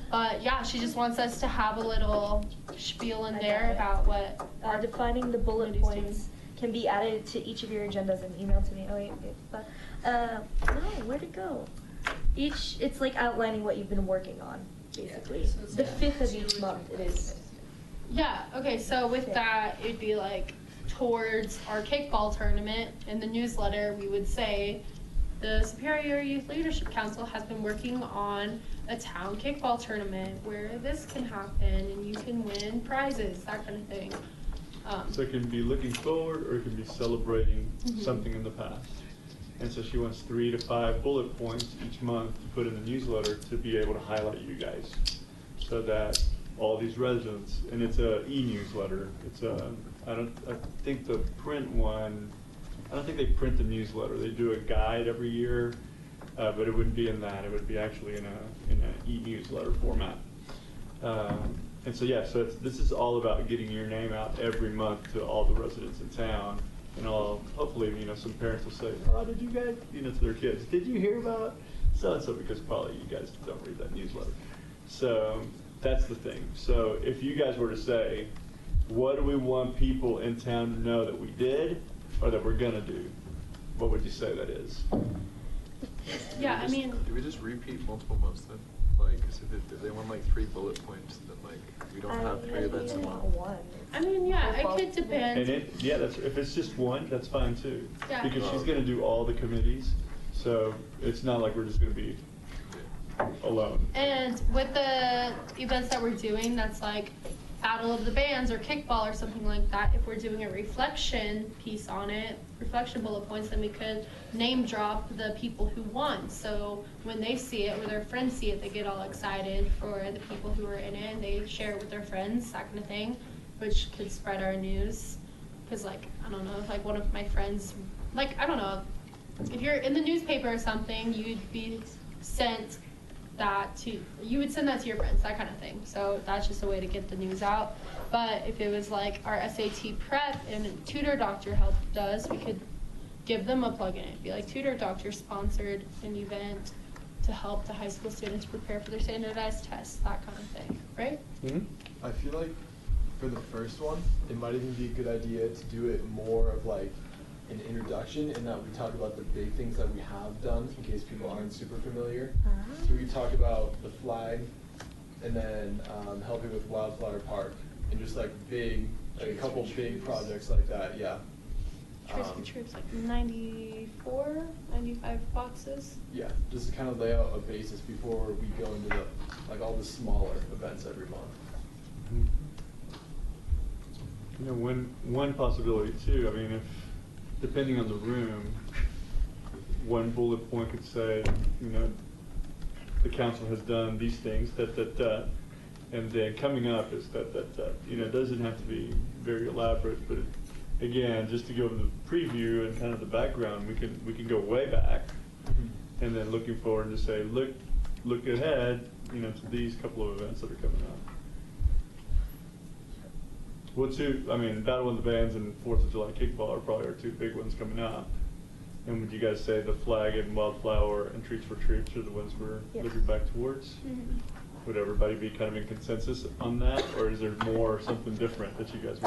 But yeah, she just wants us to have a little spiel in there about what our defining the bullet points can be added to each of your agendas and emailed to me. Oh wait, no, where'd it go? It's like outlining what you've been working on, basically. Yeah, so the 5th of each month it is. Yeah, okay, so with that, it'd be like towards our kickball tournament. In the newsletter, we would say, the Superior Youth Leadership Council has been working on a town kickball tournament where this can happen and you can win prizes, that kind of thing. So it can be looking forward or it can be celebrating something in the past. And so she wants 3 to 5 bullet points each month to put in the newsletter to be able to highlight you guys so that all these residents, and it's a e-newsletter. It's I think the print one, I don't think they print the newsletter. They do a guide every year, but it wouldn't be in that. It would be actually in an e-newsletter format. And so yeah, so this is all about getting your name out every month to all the residents in town, and hopefully, some parents will say, "Oh, did you guys," to their kids, "Did you hear about so and so?" Because probably you guys don't read that newsletter. So that's the thing. So if you guys were to say, "What do we want people in town to know that we did, or that we're gonna do?" What would you say that is? Yeah, I mean, do we just repeat multiple months then? Like, so if they want like 3 bullet points, then like we don't have 3 events a month. I mean, yeah, it could depend. And if it's just one, that's fine too. Yeah. Because she's gonna do all the committees, so it's not like we're just gonna be alone. And with the events that we're doing, that's like Battle of the Bands or kickball or something like that, if we're doing a reflection piece on it, reflection bullet points, then we could name drop the people who won. So when they see it or their friends see it, they get all excited for the people who were in it and they share it with their friends, that kind of thing, which could spread our news. Because like, I don't know, if like one of my friends, like, I don't know, if you're in the newspaper or something, you'd be sent you would send that to your friends, that kind of thing. So that's just a way to get the news out. But if it was like our SAT prep and Tutor Doctor helped us, we could give them a plug in it. Be like, Tutor Doctor sponsored an event to help the high school students prepare for their standardized tests, that kind of thing, right? I feel like for the first one, it might even be a good idea to do it more of like an introduction, in that we talk about the big things that we have done in case people aren't super familiar. So we talk about the flag and then helping with Wildflower Park, and just like a couple big projects like that, yeah. Trees for Troops, like 94, 95 boxes. Yeah, just to kind of lay out a basis before we go into all the smaller events every month. You know, one possibility too, I mean, if, depending on the room, one bullet point could say, you know, the council has done these things, and then coming up is that. You know, it doesn't have to be very elaborate, but again, just to give them the preview and kind of the background, we can go way back, and then looking forward to say, look ahead, you know, to these couple of events that are coming up. I mean, Battle of the Bands and 4th of July Kickball are probably our two big ones coming up. And would you guys say the flag and Wildflower and Treats for Troops are the ones we're looking back towards? Would everybody be kind of in consensus on that, or is there more, something different that you guys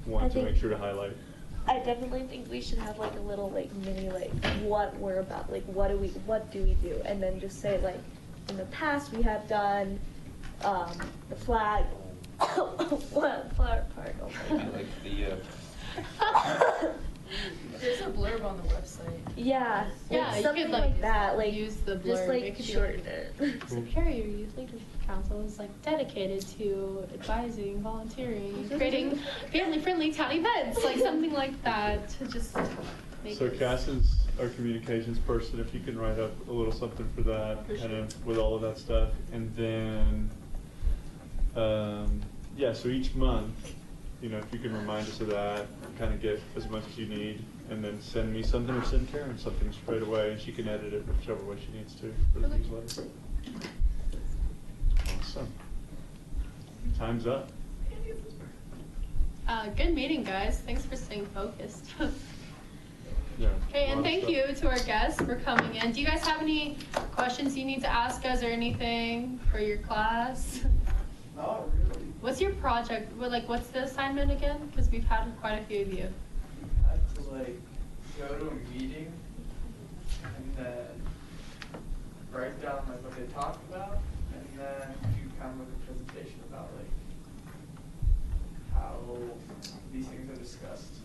want to make sure to highlight? I definitely think we should have like a little like mini like what we're about, like what do we do, and then just say like in the past we have done the flag, Wildflower Park. Oh my God. Like the. There's a blurb on the website. Yeah, Yeah, you something could like that, like use the blurb. just like It could be shorten it. Superior Youth Leadership Council is like dedicated to advising, volunteering, creating family-friendly town events, like something like that to just make So it. Cass is our communications person, if you can write up a little something for that, For kind sure. of with all of that stuff. And then, yeah, so each month, you know, if you can remind us of that, kind of get as much as you need, and then send me something or send Karen something straight away, and she can edit it whichever way she needs to for the newsletter. Awesome. Time's up. Good meeting, guys. Thanks for staying focused. Yeah. Okay, and lot of thank stuff. you to our guests for coming in. Do you guys have any questions you need to ask us or anything for your class? Not really. What's your project? What's the assignment again? Because we've had quite a few of you. I had to like go to a meeting and then write down like what they talked about, and then do kind of like a presentation about like how these things are discussed.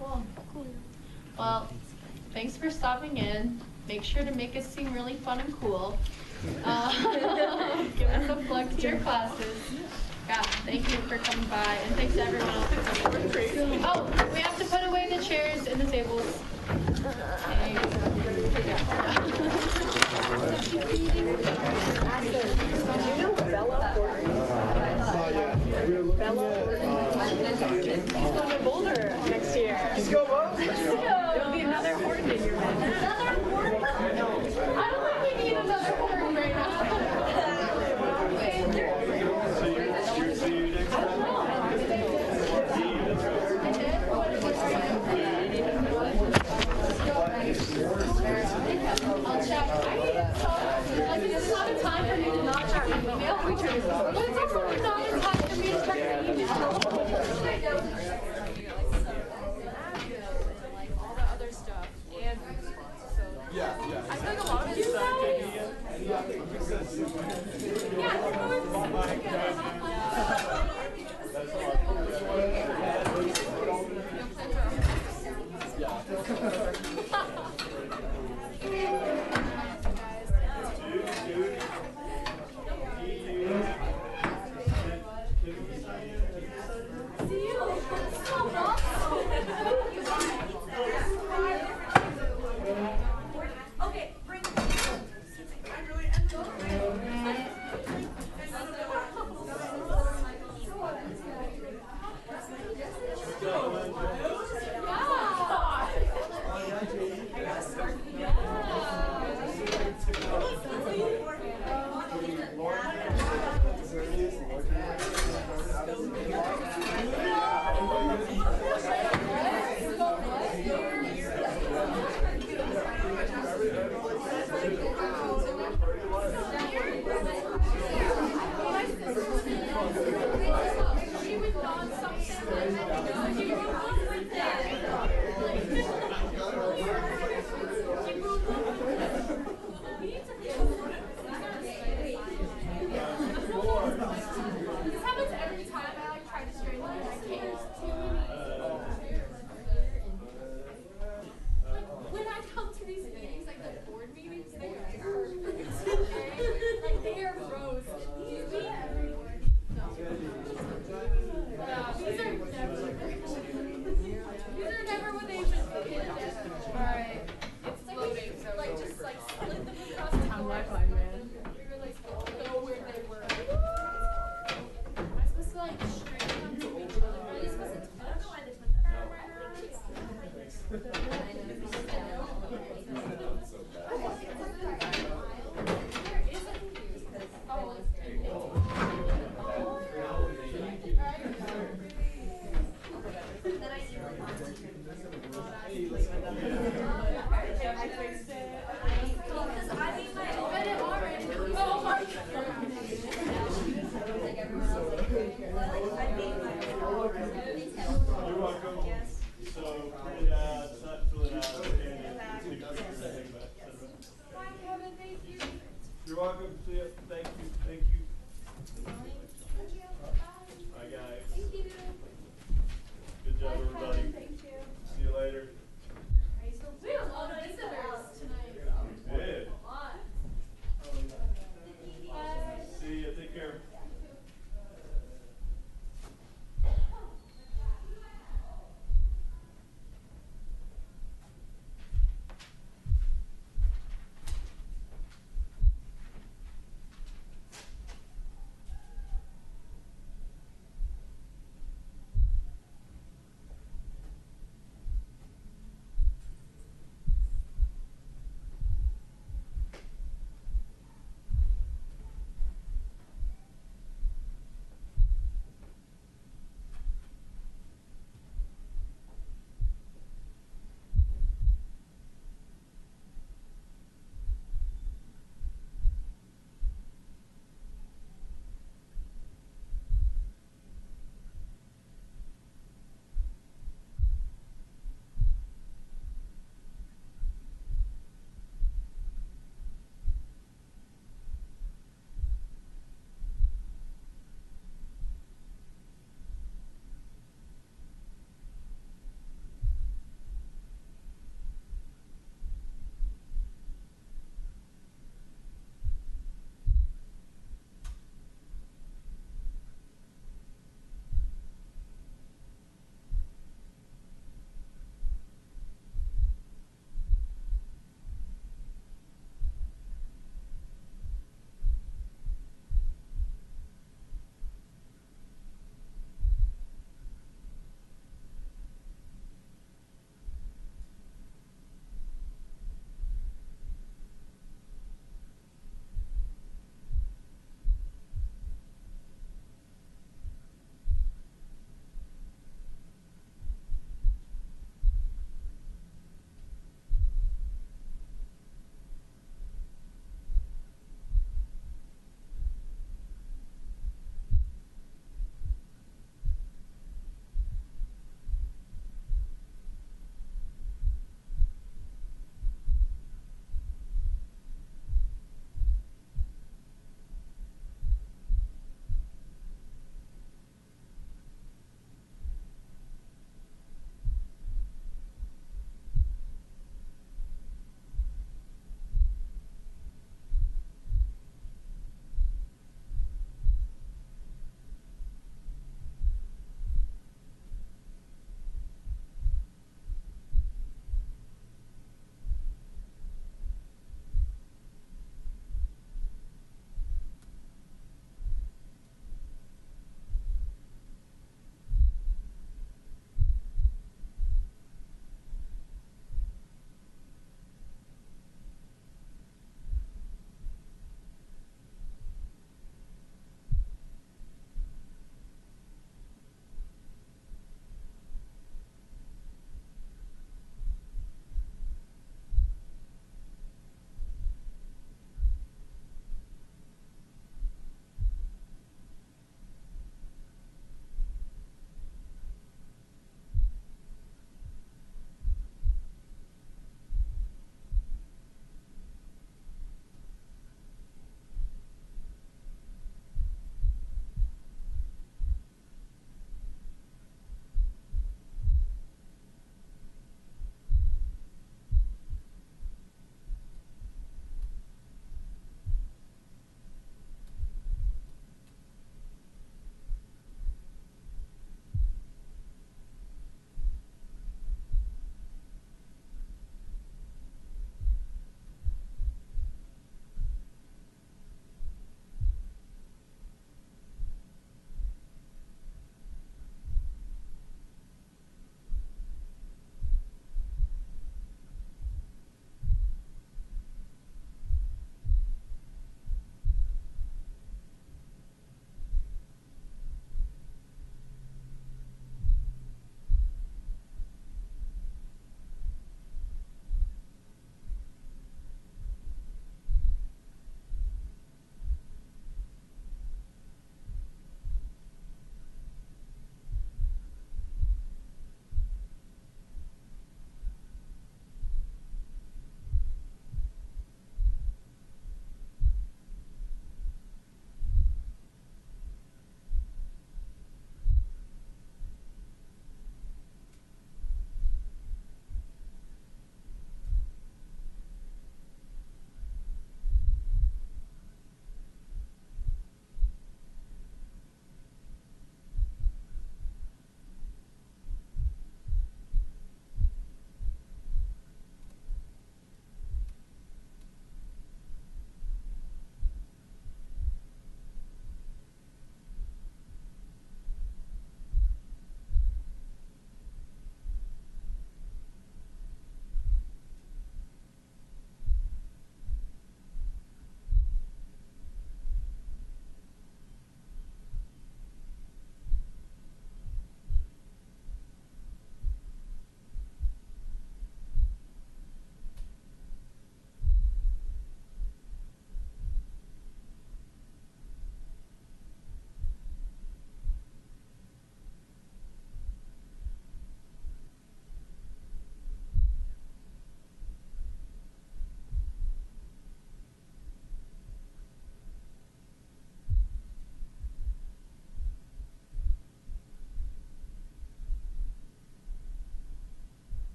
Cool. Well, thanks for stopping in. Make sure to make us seem really fun and cool. Give us a plug to your classes. Yeah, thank you for coming by, and thanks to everyone else for coming. Oh, we have to put away the chairs and the tables. Boulder next year. Let's go, Bo. There'll be another Horton in your bed. Another Horton? I don't think we need another Horton right now. See you next time. I'll check. Like, this is not a time for me to not check my email. But it's also not a time for me to check my email. All the other stuff. And Yeah. I feel like a lot of it is Yeah.